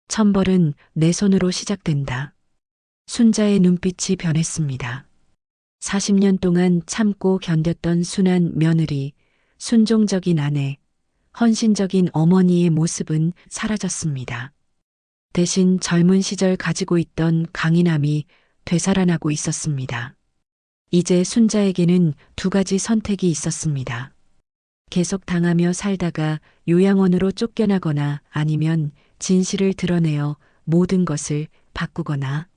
천벌은 내 손으로 시작된다. 순자의 눈빛이 변했습니다. 40년 동안 참고 견뎠던 순한 며느리, 순종적인 아내, 헌신적인 어머니의 모습은 사라졌습니다. 대신 젊은 시절 가지고 있던 강인함이 되살아나고 있었습니다. 이제 순자에게는 두 가지 선택이 있었습니다. 계속 당하며 살다가 요양원으로 쫓겨나거나 아니면 진실을 드러내어 모든 것을 바꾸거나.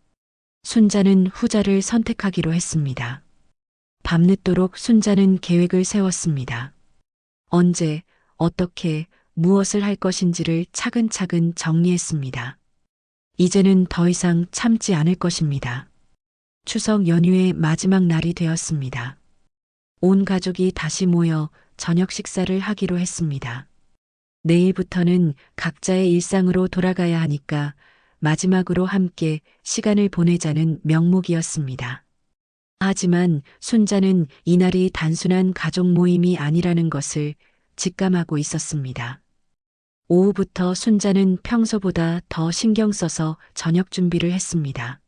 순자는 후자를 선택하기로 했습니다. 밤늦도록 순자는 계획을 세웠습니다. 언제, 어떻게, 무엇을 할 것인지를 차근차근 정리했습니다. 이제는 더 이상 참지 않을 것입니다. 추석 연휴의 마지막 날이 되었습니다. 온 가족이 다시 모여 저녁 식사를 하기로 했습니다. 내일부터는 각자의 일상으로 돌아가야 하니까 마지막으로 함께 시간을 보내자는 명목이었습니다. 하지만 순자는 이날이 단순한 가족 모임이 아니라는 것을 직감하고 있었습니다. 오후부터 순자는 평소보다 더 신경 써서 저녁 준비를 했습니다.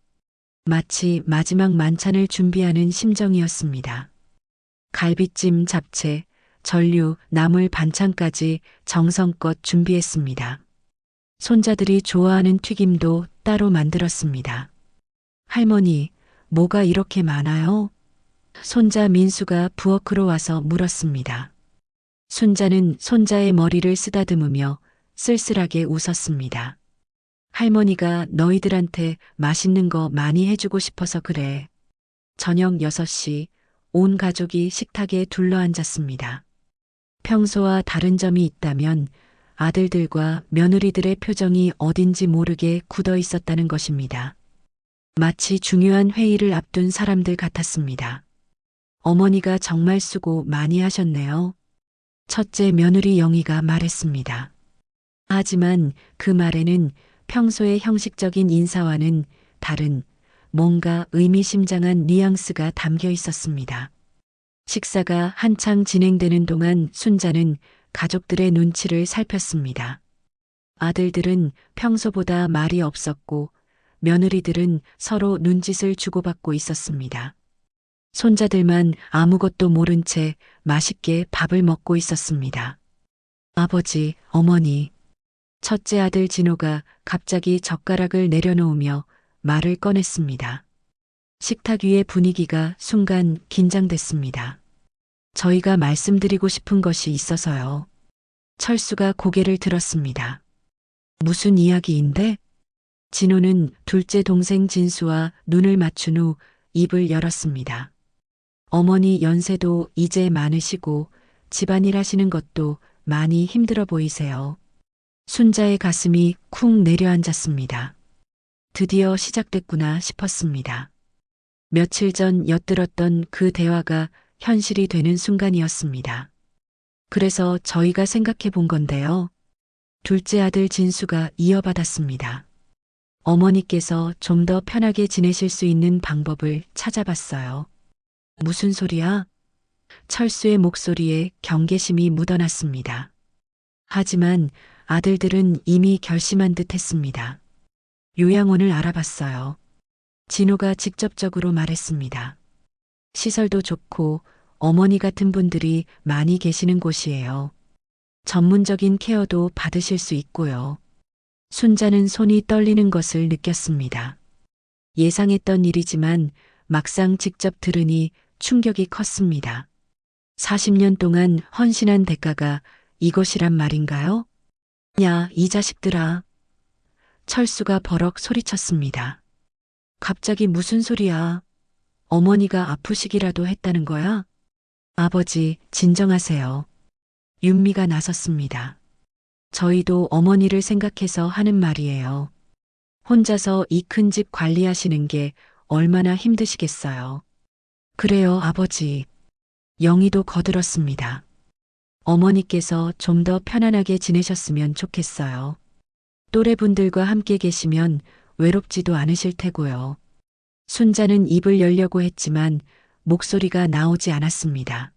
마치 마지막 만찬을 준비하는 심정이었습니다. 갈비찜, 잡채, 전류, 나물 반찬까지 정성껏 준비했습니다. 손자들이 좋아하는 튀김도 따로 만들었습니다. 할머니, 뭐가 이렇게 많아요? 손자 민수가 부엌으로 와서 물었습니다. 순자는 손자의 머리를 쓰다듬으며 쓸쓸하게 웃었습니다. 할머니가 너희들한테 맛있는 거 많이 해주고 싶어서 그래. 저녁 6시 온 가족이 식탁에 둘러앉았습니다. 평소와 다른 점이 있다면 아들들과 며느리들의 표정이 어딘지 모르게 굳어 있었다는 것입니다. 마치 중요한 회의를 앞둔 사람들 같았습니다. 어머니가 정말 수고 많이 하셨네요. 첫째 며느리 영희가 말했습니다. 하지만 그 말에는 평소의 형식적인 인사와는 다른 뭔가 의미심장한 뉘앙스가 담겨 있었습니다. 식사가 한창 진행되는 동안 순자는 가족들의 눈치를 살폈습니다. 아들들은 평소보다 말이 없었고 며느리들은 서로 눈짓을 주고받고 있었습니다. 손자들만 아무것도 모른 채 맛있게 밥을 먹고 있었습니다. 아버지, 어머니. 첫째 아들 진호가 갑자기 젓가락을 내려놓으며 말을 꺼냈습니다. 식탁 위의 분위기가 순간 긴장됐습니다. 저희가 말씀드리고 싶은 것이 있어서요. 철수가 고개를 들었습니다. 무슨 이야기인데? 진호는 둘째 동생 진수와 눈을 맞춘 후 입을 열었습니다. 어머니 연세도 이제 많으시고 집안일 하시는 것도 많이 힘들어 보이세요. 순자의 가슴이 쿵 내려앉았습니다. 드디어 시작됐구나 싶었습니다. 며칠 전 엿들었던 그 대화가 현실이 되는 순간이었습니다. 그래서 저희가 생각해 본 건데요. 둘째 아들 진수가 이어받았습니다. 어머니께서 좀 더 편하게 지내실 수 있는 방법을 찾아봤어요. 무슨 소리야? 철수의 목소리에 경계심이 묻어났습니다. 하지만 아들들은 이미 결심한 듯 했습니다. 요양원을 알아봤어요. 진호가 직접적으로 말했습니다. 시설도 좋고 어머니 같은 분들이 많이 계시는 곳이에요. 전문적인 케어도 받으실 수 있고요. 순자는 손이 떨리는 것을 느꼈습니다. 예상했던 일이지만 막상 직접 들으니 충격이 컸습니다. 40년 동안 헌신한 대가가 이것이란 말인가요? 야, 이 자식들아. 철수가 버럭 소리쳤습니다. 갑자기 무슨 소리야? 어머니가 아프시기라도 했다는 거야? 아버지, 진정하세요. 윤미가 나섰습니다. 저희도 어머니를 생각해서 하는 말이에요. 혼자서 이 큰 집 관리하시는 게 얼마나 힘드시겠어요. 그래요, 아버지. 영희도 거들었습니다. 어머니께서 좀 더 편안하게 지내셨으면 좋겠어요. 또래분들과 함께 계시면 외롭지도 않으실 테고요. 순자는 입을 열려고 했지만 목소리가 나오지 않았습니다.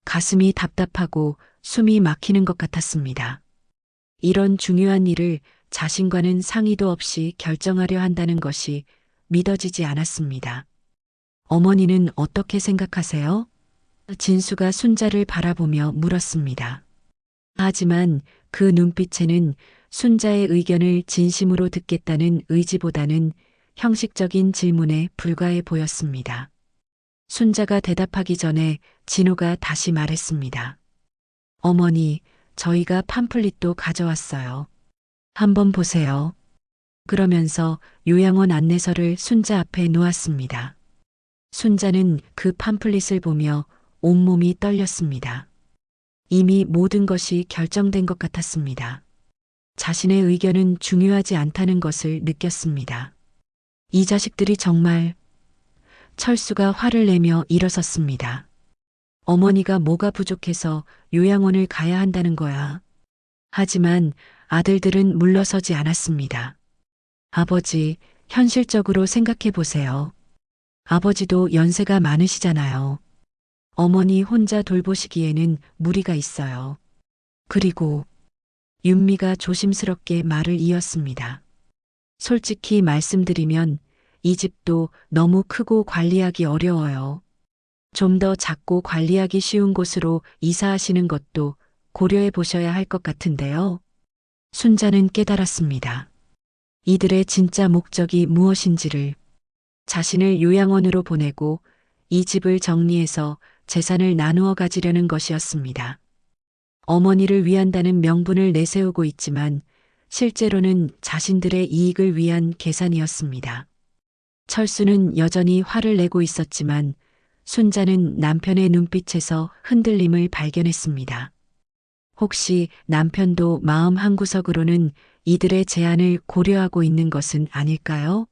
가슴이 답답하고 숨이 막히는 것 같았습니다. 이런 중요한 일을 자신과는 상의도 없이 결정하려 한다는 것이 믿어지지 않았습니다. 어머니는 어떻게 생각하세요? 진수가 순자를 바라보며 물었습니다. 하지만 그 눈빛에는 순자의 의견을 진심으로 듣겠다는 의지보다는 형식적인 질문에 불과해 보였습니다. 순자가 대답하기 전에 진호가 다시 말했습니다. 어머니, 저희가 팜플릿도 가져왔어요. 한번 보세요. 그러면서 요양원 안내서를 순자 앞에 놓았습니다. 순자는 그 팜플릿을 보며 온몸이 떨렸습니다. 이미 모든 것이 결정된 것 같았습니다. 자신의 의견은 중요하지 않다는 것을 느꼈습니다. 이 자식들이 정말... 철수가 화를 내며 일어섰습니다. 어머니가 뭐가 부족해서 요양원을 가야 한다는 거야. 하지만 아들들은 물러서지 않았습니다. 아버지, 현실적으로 생각해 보세요. 아버지도 연세가 많으시잖아요. 어머니 혼자 돌보시기에는 무리가 있어요. 그리고 윤미가 조심스럽게 말을 이었습니다. 솔직히 말씀드리면 이 집도 너무 크고 관리하기 어려워요. 좀 더 작고 관리하기 쉬운 곳으로 이사하시는 것도 고려해 보셔야 할 것 같은데요. 순자는 깨달았습니다. 이들의 진짜 목적이 무엇인지를. 자신을 요양원으로 보내고 이 집을 정리해서 재산을 나누어 가지려는 것이었습니다. 어머니를 위한다는 명분을 내세우고 있지만 실제로는 자신들의 이익을 위한 계산이었습니다. 철수는 여전히 화를 내고 있었지만 순자는 남편의 눈빛에서 흔들림을 발견했습니다. 혹시 남편도 마음 한구석으로는 이들의 제안을 고려하고 있는 것은 아닐까요?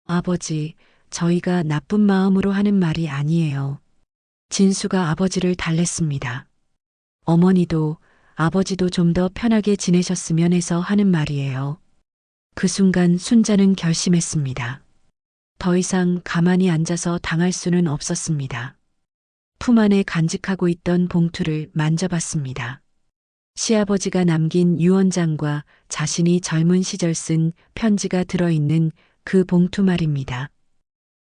아버지, 저희가 나쁜 마음으로 하는 말이 아니에요. 진수가 아버지를 달랬습니다. 어머니도 아버지도 좀 더 편하게 지내셨으면 해서 하는 말이에요. 그 순간 순자는 결심했습니다. 더 이상 가만히 앉아서 당할 수는 없었습니다. 품 안에 간직하고 있던 봉투를 만져봤습니다. 시아버지가 남긴 유언장과 자신이 젊은 시절 쓴 편지가 들어있는 그 봉투 말입니다.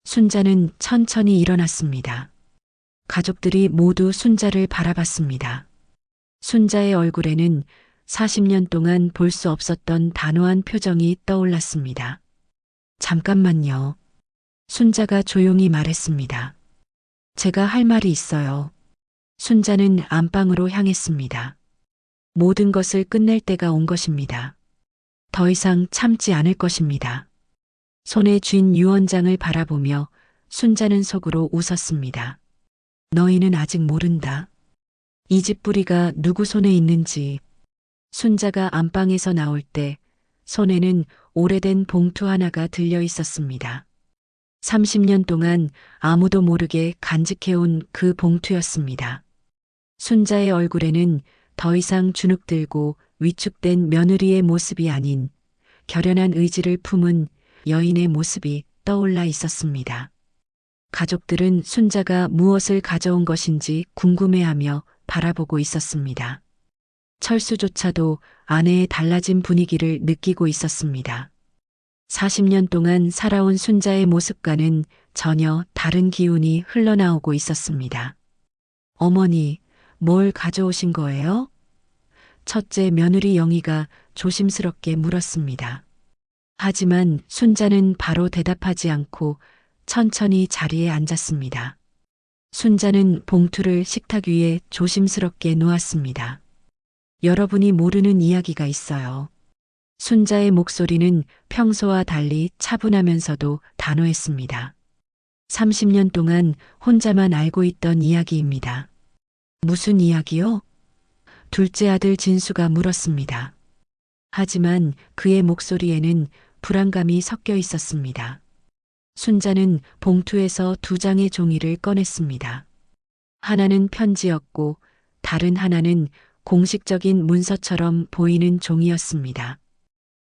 순자는 천천히 일어났습니다. 가족들이 모두 순자를 바라봤습니다. 순자의 얼굴에는 40년 동안 볼 수 없었던 단호한 표정이 떠올랐습니다. 잠깐만요. 순자가 조용히 말했습니다. 제가 할 말이 있어요. 순자는 안방으로 향했습니다. 모든 것을 끝낼 때가 온 것입니다. 더 이상 참지 않을 것입니다. 손에 쥔 유언장을 바라보며 순자는 속으로 웃었습니다. 너희는 아직 모른다. 이 집 뿌리가 누구 손에 있는지. 순자가 안방에서 나올 때 손에는 오래된 봉투 하나가 들려 있었습니다. 30년 동안 아무도 모르게 간직해온 그 봉투였습니다. 순자의 얼굴에는 더 이상 주눅들고 위축된 며느리의 모습이 아닌 결연한 의지를 품은 여인의 모습이 떠올라 있었습니다. 가족들은 순자가 무엇을 가져온 것인지 궁금해하며 바라보고 있었습니다. 철수조차도 아내의 달라진 분위기를 느끼고 있었습니다. 40년 동안 살아온 순자의 모습과는 전혀 다른 기운이 흘러나오고 있었습니다. 어머니, 뭘 가져오신 거예요? 첫째 며느리 영희가 조심스럽게 물었습니다. 하지만 순자는 바로 대답하지 않고 천천히 자리에 앉았습니다. 순자는 봉투를 식탁 위에 조심스럽게 놓았습니다. 여러분이 모르는 이야기가 있어요. 순자의 목소리는 평소와 달리 차분하면서도 단호했습니다. 30년 동안 혼자만 알고 있던 이야기입니다. 무슨 이야기요? 둘째 아들 진수가 물었습니다. 하지만 그의 목소리에는 불안감이 섞여 있었습니다. 순자는 봉투에서 2장의 종이를 꺼냈습니다. 하나는 편지였고 다른 하나는 공식적인 문서처럼 보이는 종이었습니다.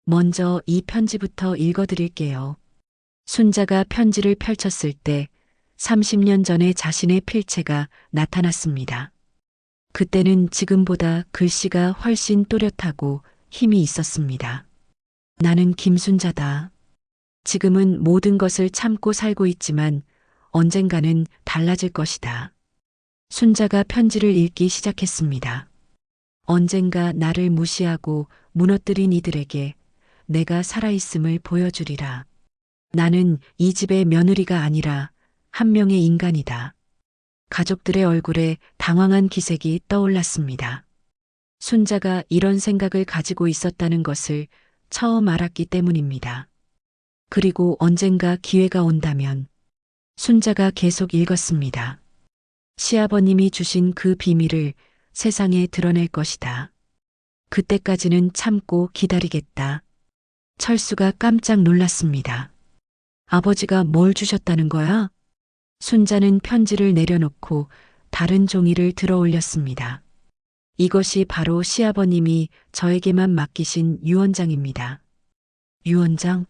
먼저 이 편지부터 읽어드릴게요. 순자가 편지를 펼쳤을 때 30년 전의 자신의 필체가 나타났습니다. 그때는 지금보다 글씨가 훨씬 또렷하고 힘이 있었습니다. 나는 김순자다. 지금은 모든 것을 참고 살고 있지만 언젠가는 달라질 것이다. 순자가 편지를 읽기 시작했습니다. 언젠가 나를 무시하고 무너뜨린 이들에게 내가 살아있음을 보여주리라. 나는 이 집의 며느리가 아니라 한 명의 인간이다. 가족들의 얼굴에 당황한 기색이 떠올랐습니다. 순자가 이런 생각을 가지고 있었다는 것을 처음 알았기 때문입니다. 그리고 언젠가 기회가 온다면 순자가 계속 읽었습니다. 시아버님이 주신 그 비밀을 세상에 드러낼 것이다. 그때까지는 참고 기다리겠다. 철수가 깜짝 놀랐습니다. 아버지가 뭘 주셨다는 거야? 순자는 편지를 내려놓고 다른 종이를 들어 올렸습니다. 이것이 바로 시아버님이 저에게만 맡기신 유언장입니다. 유언장?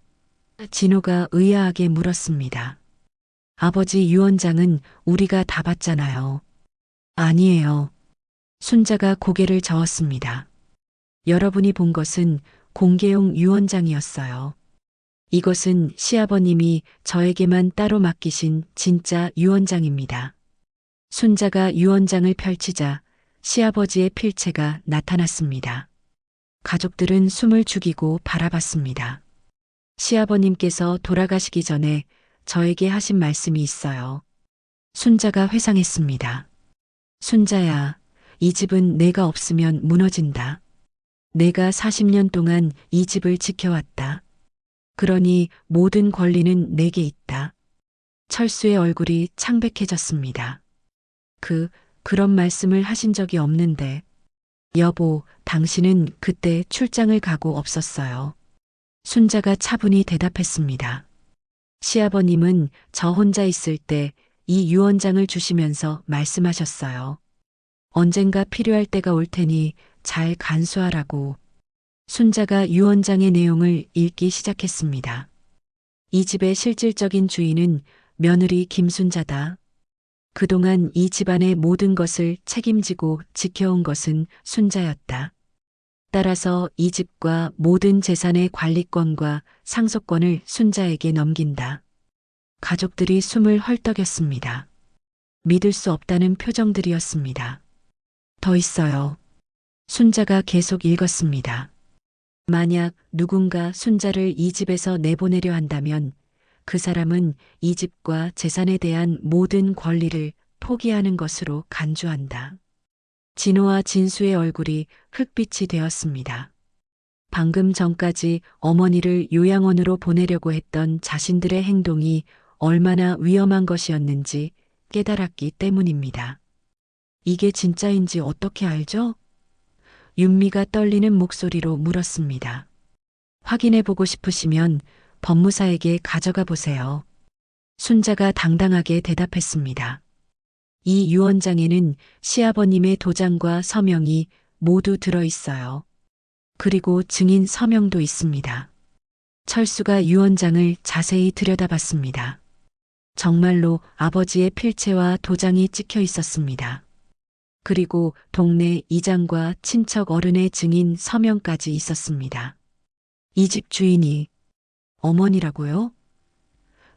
진호가 의아하게 물었습니다. 아버지 유언장은 우리가 다 봤잖아요. 아니에요. 순자가 고개를 저었습니다. 여러분이 본 것은 공개용 유언장이었어요. 이것은 시아버님이 저에게만 따로 맡기신 진짜 유언장입니다. 순자가 유언장을 펼치자 시아버지의 필체가 나타났습니다. 가족들은 숨을 죽이고 바라봤습니다. 시아버님께서 돌아가시기 전에 저에게 하신 말씀이 있어요. 순자가 회상했습니다. 순자야, 이 집은 내가 없으면 무너진다. 내가 40년 동안 이 집을 지켜왔다. 그러니 모든 권리는 내게 있다. 철수의 얼굴이 창백해졌습니다. 그런 말씀을 하신 적이 없는데. 여보, 당신은 그때 출장을 가고 없었어요. 순자가 차분히 대답했습니다. 시아버님은 저 혼자 있을 때 이 유언장을 주시면서 말씀하셨어요. 언젠가 필요할 때가 올 테니 잘 간수하라고. 순자가 유언장의 내용을 읽기 시작했습니다. 이 집의 실질적인 주인은 며느리 김순자다. 그동안 이 집안의 모든 것을 책임지고 지켜온 것은 순자였다. 따라서 이 집과 모든 재산의 관리권과 상속권을 순자에게 넘긴다. 가족들이 숨을 헐떡였습니다. 믿을 수 없다는 표정들이었습니다. 더 있어요. 순자가 계속 읽었습니다. 만약 누군가 순자를 이 집에서 내보내려 한다면 그 사람은 이 집과 재산에 대한 모든 권리를 포기하는 것으로 간주한다. 진호와 진수의 얼굴이 흑빛이 되었습니다. 방금 전까지 어머니를 요양원으로 보내려고 했던 자신들의 행동이 얼마나 위험한 것이었는지 깨달았기 때문입니다. 이게 진짜인지 어떻게 알죠? 윤미가 떨리는 목소리로 물었습니다. 확인해 보고 싶으시면 법무사에게 가져가 보세요. 순자가 당당하게 대답했습니다. 이 유언장에는 시아버님의 도장과 서명이 모두 들어 있어요. 그리고 증인 서명도 있습니다. 철수가 유언장을 자세히 들여다봤습니다. 정말로 아버지의 필체와 도장이 찍혀 있었습니다. 그리고 동네 이장과 친척 어른의 증인 서명까지 있었습니다. 이 집 주인이 어머니라고요?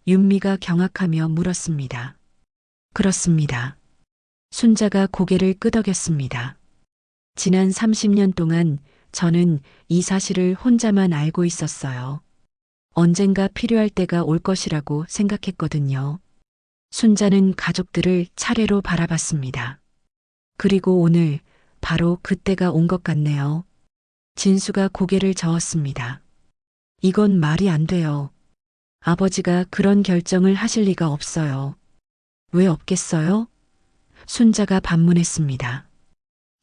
윤미가 경악하며 물었습니다. 그렇습니다. 순자가 고개를 끄덕였습니다. 지난 30년 동안 저는 이 사실을 혼자만 알고 있었어요. 언젠가 필요할 때가 올 것이라고 생각했거든요. 순자는 가족들을 차례로 바라봤습니다. 그리고 오늘 바로 그때가 온 것 같네요. 진수가 고개를 저었습니다. 이건 말이 안 돼요. 아버지가 그런 결정을 하실 리가 없어요. 왜 없겠어요? 순자가 반문했습니다.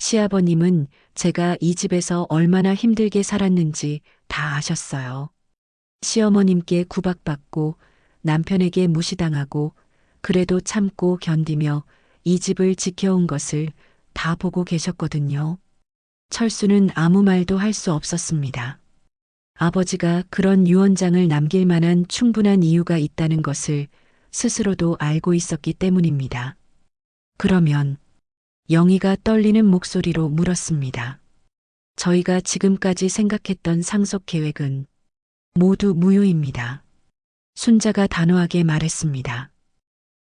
시아버님은 제가 이 집에서 얼마나 힘들게 살았는지 다 아셨어요. 시어머님께 구박받고 남편에게 무시당하고 그래도 참고 견디며 이 집을 지켜온 것을 다 보고 계셨거든요. 철수는 아무 말도 할 수 없었습니다. 아버지가 그런 유언장을 남길 만한 충분한 이유가 있다는 것을 스스로도 알고 있었기 때문입니다. 그러면 영희가 떨리는 목소리로 물었습니다. 저희가 지금까지 생각했던 상속 계획은 모두 무효입니다. 순자가 단호하게 말했습니다.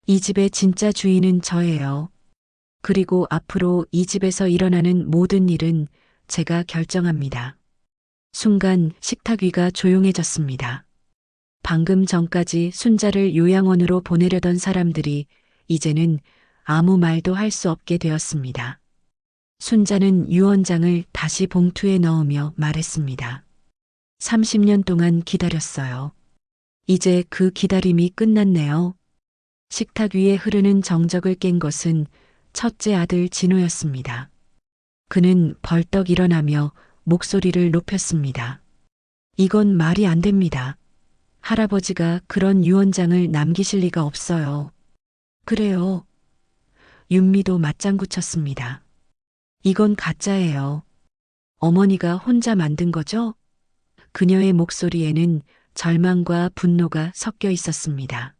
이 집의 진짜 주인은 저예요. 그리고 앞으로 이 집에서 일어나는 모든 일은 제가 결정합니다. 순간 식탁 위가 조용해졌습니다. 방금 전까지 순자를 요양원으로 보내려던 사람들이 이제는 아무 말도 할 수 없게 되었습니다. 순자는 유언장을 다시 봉투에 넣으며 말했습니다. 30년 동안 기다렸어요. 이제 그 기다림이 끝났네요. 식탁 위에 흐르는 정적을 깬 것은 첫째 아들 진호였습니다. 그는 벌떡 일어나며 목소리를 높였습니다. 이건 말이 안 됩니다. 할아버지가 그런 유언장을 남기실 리가 없어요. 그래요. 윤미도 맞장구 쳤습니다. 이건 가짜예요. 어머니가 혼자 만든 거죠? 그녀의 목소리에는 절망과 분노가 섞여 있었습니다.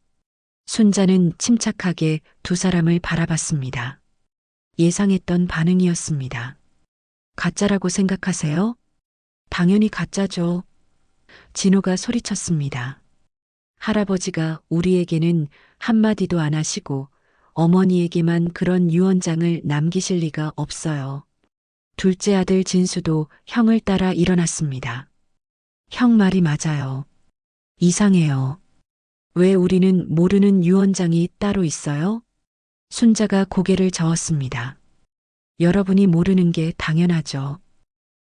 순자는 침착하게 두 사람을 바라봤습니다. 예상했던 반응이었습니다. 가짜라고 생각하세요? 당연히 가짜죠. 진호가 소리쳤습니다. 할아버지가 우리에게는 한마디도 안 하시고 어머니에게만 그런 유언장을 남기실 리가 없어요. 둘째 아들 진수도 형을 따라 일어났습니다. 형 말이 맞아요. 이상해요. 왜 우리는 모르는 유언장이 따로 있어요? 순자가 고개를 저었습니다. 여러분이 모르는 게 당연하죠.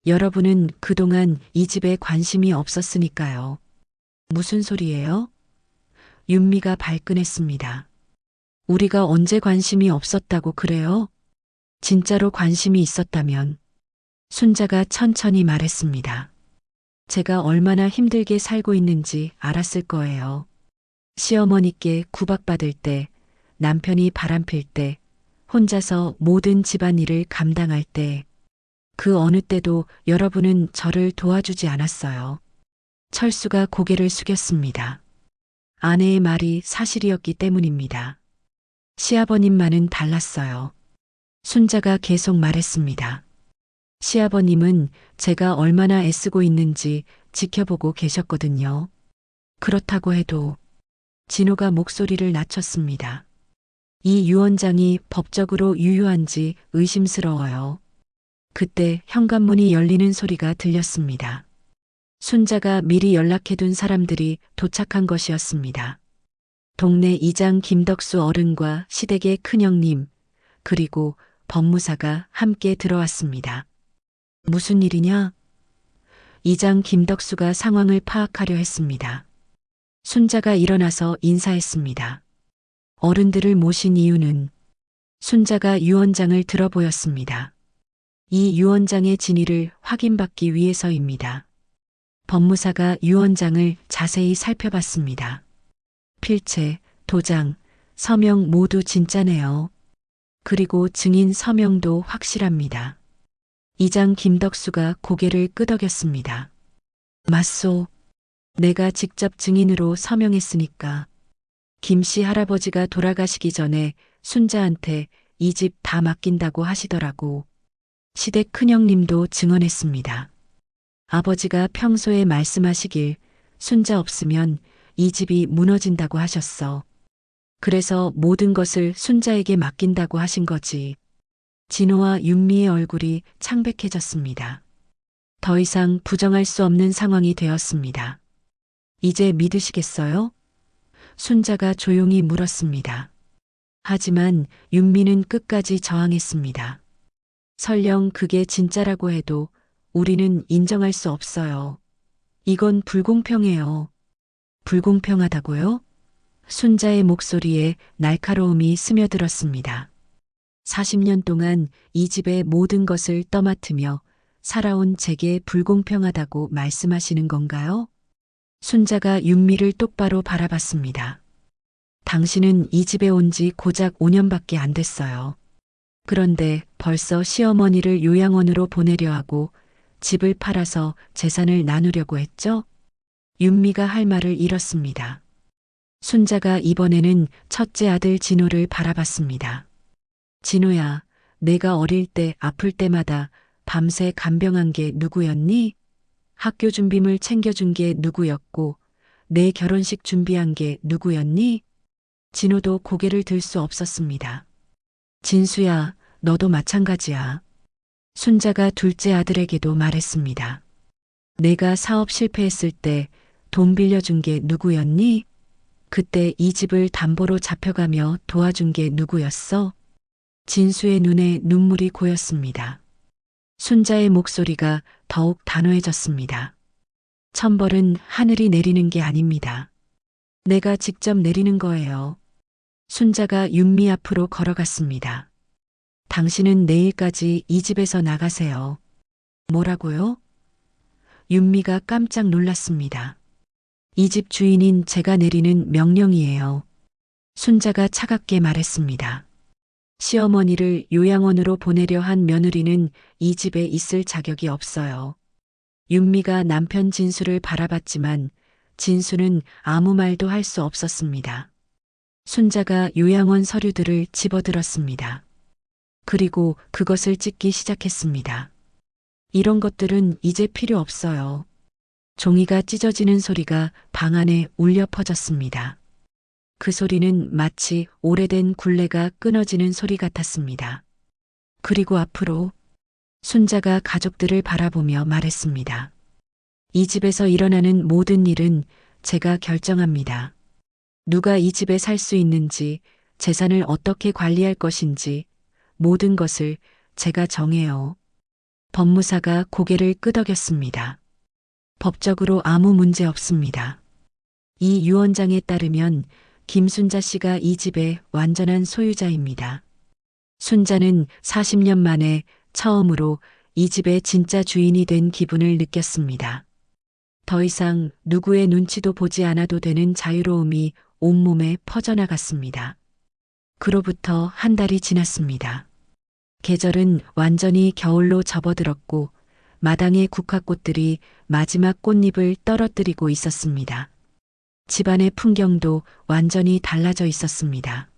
여러분은 그동안 이 집에 관심이 없었으니까요. 무슨 소리예요? 윤미가 발끈했습니다. 우리가 언제 관심이 없었다고 그래요? 진짜로 관심이 있었다면 순자가 천천히 말했습니다. 제가 얼마나 힘들게 살고 있는지 알았을 거예요. 시어머니께 구박받을 때, 남편이 바람필 때, 혼자서 모든 집안일을 감당할 때, 그 어느 때도 여러분은 저를 도와주지 않았어요. 철수가 고개를 숙였습니다. 아내의 말이 사실이었기 때문입니다. 시아버님만은 달랐어요. 순자가 계속 말했습니다. 시아버님은 제가 얼마나 애쓰고 있는지 지켜보고 계셨거든요. 그렇다고 해도 진호가 목소리를 낮췄습니다. 이 유언장이 법적으로 유효한지 의심스러워요. 그때 현관문이 열리는 소리가 들렸습니다. 순자가 미리 연락해둔 사람들이 도착한 것이었습니다. 동네 이장 김덕수 어른과 시댁의 큰형님, 그리고 법무사가 함께 들어왔습니다. 무슨 일이냐? 이장 김덕수가 상황을 파악하려 했습니다. 순자가 일어나서 인사했습니다. 어른들을 모신 이유는 순자가 유언장을 들어보였습니다. 이 유언장의 진위를 확인받기 위해서입니다. 법무사가 유언장을 자세히 살펴봤습니다. 필체, 도장, 서명 모두 진짜네요. 그리고 증인 서명도 확실합니다. 이장 김덕수가 고개를 끄덕였습니다. 맞소. 내가 직접 증인으로 서명했으니까. 김씨 할아버지가 돌아가시기 전에 순자한테 이 집 다 맡긴다고 하시더라고. 시댁 큰형님도 증언했습니다. 아버지가 평소에 말씀하시길 순자 없으면 이 집이 무너진다고 하셨어. 그래서 모든 것을 순자에게 맡긴다고 하신 거지. 진호와 윤미의 얼굴이 창백해졌습니다. 더 이상 부정할 수 없는 상황이 되었습니다. 이제 믿으시겠어요? 순자가 조용히 물었습니다. 하지만 윤미는 끝까지 저항했습니다. 설령 그게 진짜라고 해도 우리는 인정할 수 없어요. 이건 불공평해요. 불공평하다고요? 순자의 목소리에 날카로움이 스며들었습니다. 40년 동안 이 집의 모든 것을 떠맡으며 살아온 제게 불공평하다고 말씀하시는 건가요? 순자가 윤미를 똑바로 바라봤습니다. 당신은 이 집에 온 지 고작 5년밖에 안 됐어요. 그런데 벌써 시어머니를 요양원으로 보내려 하고 집을 팔아서 재산을 나누려고 했죠? 윤미가 할 말을 잃었습니다. 순자가 이번에는 첫째 아들 진호를 바라봤습니다. 진호야, 내가 어릴 때 아플 때마다 밤새 간병한 게 누구였니? 학교 준비물 챙겨준 게 누구였고, 내 결혼식 준비한 게 누구였니? 진호도 고개를 들 수 없었습니다. 진수야, 너도 마찬가지야. 순자가 둘째 아들에게도 말했습니다. 내가 사업 실패했을 때 돈 빌려준 게 누구였니? 그때 이 집을 담보로 잡혀가며 도와준 게 누구였어? 진수의 눈에 눈물이 고였습니다. 순자의 목소리가 더욱 단호해졌습니다. 천벌은 하늘이 내리는 게 아닙니다. 내가 직접 내리는 거예요. 순자가 윤미 앞으로 걸어갔습니다. 당신은 내일까지 이 집에서 나가세요. 뭐라고요? 윤미가 깜짝 놀랐습니다. 이 집 주인인 제가 내리는 명령이에요. 순자가 차갑게 말했습니다. 시어머니를 요양원으로 보내려 한 며느리는 이 집에 있을 자격이 없어요. 윤미가 남편 진수를 바라봤지만 진수는 아무 말도 할 수 없었습니다. 순자가 요양원 서류들을 집어들었습니다. 그리고 그것을 찢기 시작했습니다. 이런 것들은 이제 필요 없어요. 종이가 찢어지는 소리가 방 안에 울려 퍼졌습니다. 그 소리는 마치 오래된 굴레가 끊어지는 소리 같았습니다. 그리고 앞으로 순자가 가족들을 바라보며 말했습니다. 이 집에서 일어나는 모든 일은 제가 결정합니다. 누가 이 집에 살 수 있는지, 재산을 어떻게 관리할 것인지, 모든 것을 제가 정해요. 법무사가 고개를 끄덕였습니다. 법적으로 아무 문제 없습니다. 이 유언장에 따르면 김순자 씨가 이 집의 완전한 소유자입니다. 순자는 40년 만에 처음으로 이 집의 진짜 주인이 된 기분을 느꼈습니다. 더 이상 누구의 눈치도 보지 않아도 되는 자유로움이 온몸에 퍼져나갔습니다. 그로부터 한 달이 지났습니다. 계절은 완전히 겨울로 접어들었고 마당의 국화꽃들이 마지막 꽃잎을 떨어뜨리고 있었습니다. 집안의 풍경도 완전히 달라져 있었습니다.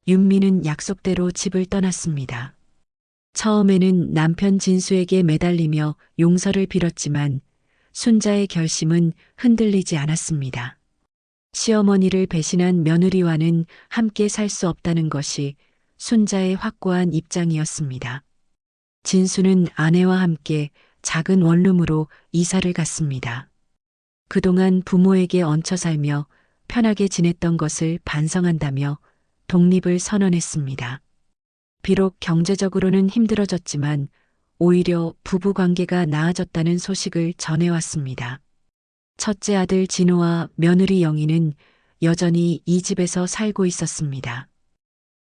윤미는 약속대로 집을 떠났습니다. 처음에는 남편 진수에게 매달리며 용서를 빌었지만 순자의 결심은 흔들리지 않았습니다. 시어머니를 배신한 며느리와는 함께 살 수 없다는 것이 순자의 확고한 입장이었습니다. 진수는 아내와 함께 작은 원룸으로 이사를 갔습니다. 그동안 부모에게 얹혀 살며 편하게 지냈던 것을 반성한다며 독립을 선언했습니다. 비록 경제적으로는 힘들어졌지만 오히려 부부 관계가 나아졌다는 소식을 전해왔습니다. 첫째 아들 진호와 며느리 영희는 여전히 이 집에서 살고 있었습니다.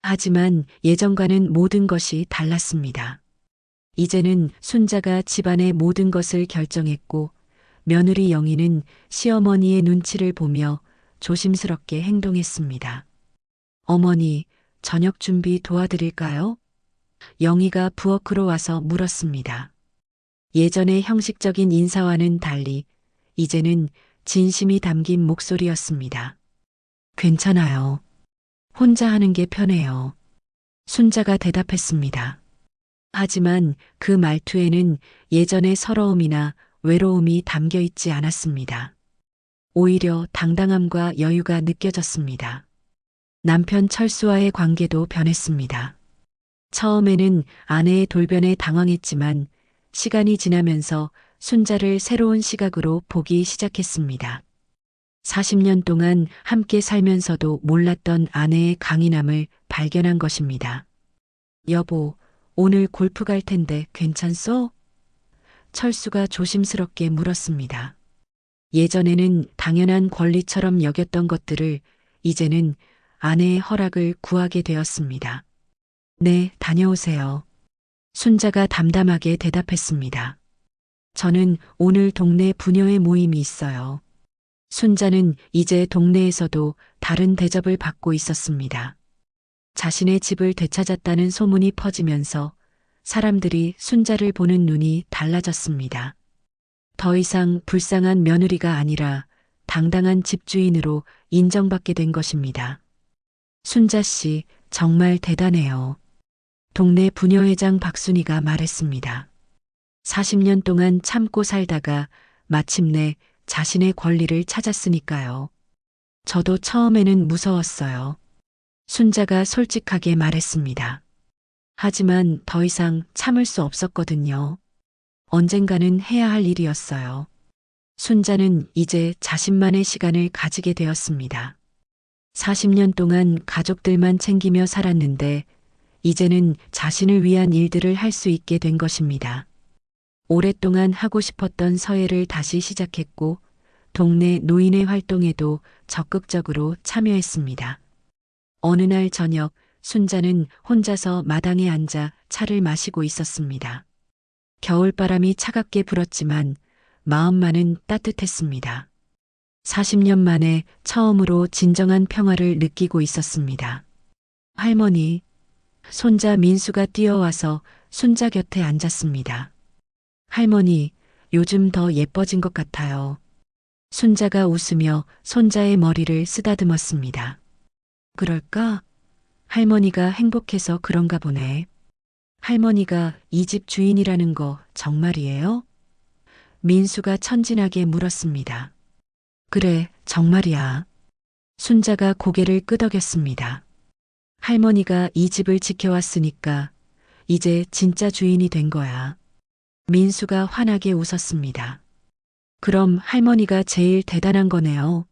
하지만 예전과는 모든 것이 달랐습니다. 이제는 순자가 집안의 모든 것을 결정했고 며느리 영희는 시어머니의 눈치를 보며 조심스럽게 행동했습니다. 어머니, 저녁 준비 도와드릴까요? 영희가 부엌으로 와서 물었습니다. 예전의 형식적인 인사와는 달리 이제는 진심이 담긴 목소리였습니다. 괜찮아요. 혼자 하는 게 편해요. 순자가 대답했습니다. 하지만 그 말투에는 예전의 서러움이나 외로움이 담겨 있지 않았습니다. 오히려 당당함과 여유가 느껴졌습니다. 남편 철수와의 관계도 변했습니다. 처음에는 아내의 돌변에 당황했지만 시간이 지나면서 순자를 새로운 시각으로 보기 시작했습니다. 40년 동안 함께 살면서도 몰랐던 아내의 강인함을 발견한 것입니다. 여보, 오늘 골프 갈 텐데 괜찮소? 철수가 조심스럽게 물었습니다. 예전에는 당연한 권리처럼 여겼던 것들을 이제는 아내의 허락을 구하게 되었습니다. 네, 다녀오세요. 순자가 담담하게 대답했습니다. 저는 오늘 동네 부녀회 모임이 있어요. 순자는 이제 동네에서도 다른 대접을 받고 있었습니다. 자신의 집을 되찾았다는 소문이 퍼지면서 사람들이 순자를 보는 눈이 달라졌습니다. 더 이상 불쌍한 며느리가 아니라 당당한 집주인으로 인정받게 된 것입니다. 순자 씨, 정말 대단해요. 동네 부녀회장 박순이가 말했습니다. 40년 동안 참고 살다가 마침내 자신의 권리를 찾았으니까요. 저도 처음에는 무서웠어요. 순자가 솔직하게 말했습니다. 하지만 더 이상 참을 수 없었거든요. 언젠가는 해야 할 일이었어요. 순자는 이제 자신만의 시간을 가지게 되었습니다. 40년 동안 가족들만 챙기며 살았는데 이제는 자신을 위한 일들을 할 수 있게 된 것입니다. 오랫동안 하고 싶었던 서예를 다시 시작했고 동네 노인의 활동에도 적극적으로 참여했습니다. 어느 날 저녁 순자는 혼자서 마당에 앉아 차를 마시고 있었습니다. 겨울바람이 차갑게 불었지만 마음만은 따뜻했습니다. 40년 만에 처음으로 진정한 평화를 느끼고 있었습니다. 할머니, 손자 민수가 뛰어와서 순자 곁에 앉았습니다. 할머니, 요즘 더 예뻐진 것 같아요. 순자가 웃으며 손자의 머리를 쓰다듬었습니다. 그럴까? 할머니가 행복해서 그런가 보네. 할머니가 이 집 주인이라는 거 정말이에요? 민수가 천진하게 물었습니다. 그래, 정말이야. 순자가 고개를 끄덕였습니다. 할머니가 이 집을 지켜왔으니까 이제 진짜 주인이 된 거야. 민수가 환하게 웃었습니다. 그럼 할머니가 제일 대단한 거네요.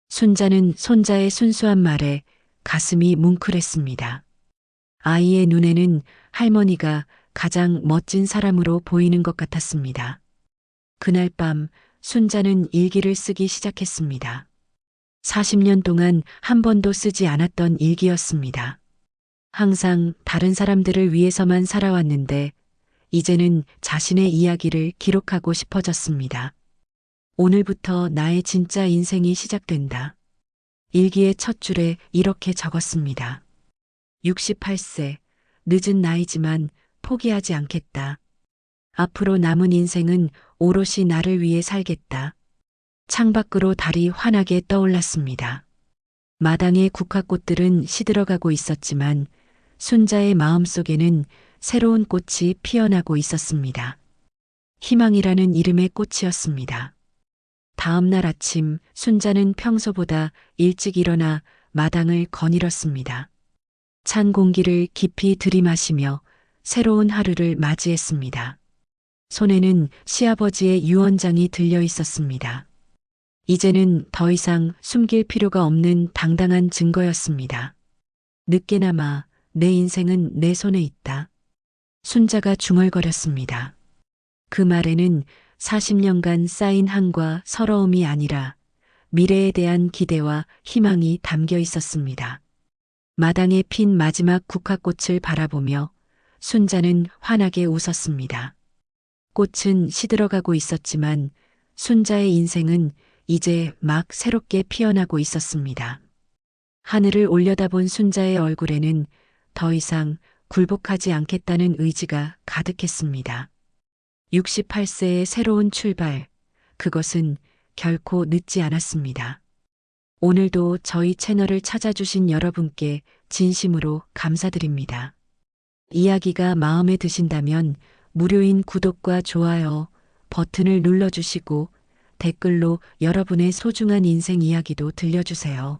순자는 손자의 순수한 말에 가슴이 뭉클했습니다. 아이의 눈에는 할머니가 가장 멋진 사람으로 보이는 것 같았습니다. 그날 밤 순자는 일기를 쓰기 시작했습니다. 40년 동안 한 번도 쓰지 않았던 일기였습니다. 항상 다른 사람들을 위해서만 살아왔는데 이제는 자신의 이야기를 기록하고 싶어졌습니다. 오늘부터 나의 진짜 인생이 시작된다. 일기의 첫 줄에 이렇게 적었습니다. 68세, 늦은 나이지만 포기하지 않겠다. 앞으로 남은 인생은 오롯이 나를 위해 살겠다. 창밖으로 달이 환하게 떠올랐습니다. 마당의 국화꽃들은 시들어가고 있었지만 순자의 마음속에는 새로운 꽃이 피어나고 있었습니다. 희망이라는 이름의 꽃이었습니다. 다음 날 아침 순자는 평소보다 일찍 일어나 마당을 거닐었습니다. 찬 공기를 깊이 들이마시며 새로운 하루를 맞이했습니다. 손에는 시아버지의 유언장이 들려 있었습니다. 이제는 더 이상 숨길 필요가 없는 당당한 증거였습니다. 늦게나마 내 인생은 내 손에 있다. 순자가 중얼거렸습니다. 그 말에는 40년간 쌓인 한과 서러움이 아니라 미래에 대한 기대와 희망이 담겨 있었습니다. 마당에 핀 마지막 국화꽃을 바라보며 순자는 환하게 웃었습니다. 꽃은 시들어가고 있었지만 순자의 인생은 이제 막 새롭게 피어나고 있었습니다. 하늘을 올려다본 순자의 얼굴에는 더 이상 굴복하지 않겠다는 의지가 가득했습니다. 68세의 새로운 출발, 그것은 결코 늦지 않았습니다. 오늘도 저희 채널을 찾아주신 여러분께 진심으로 감사드립니다. 이야기가 마음에 드신다면 무료인 구독과 좋아요 버튼을 눌러주시고 댓글로 여러분의 소중한 인생 이야기도 들려주세요.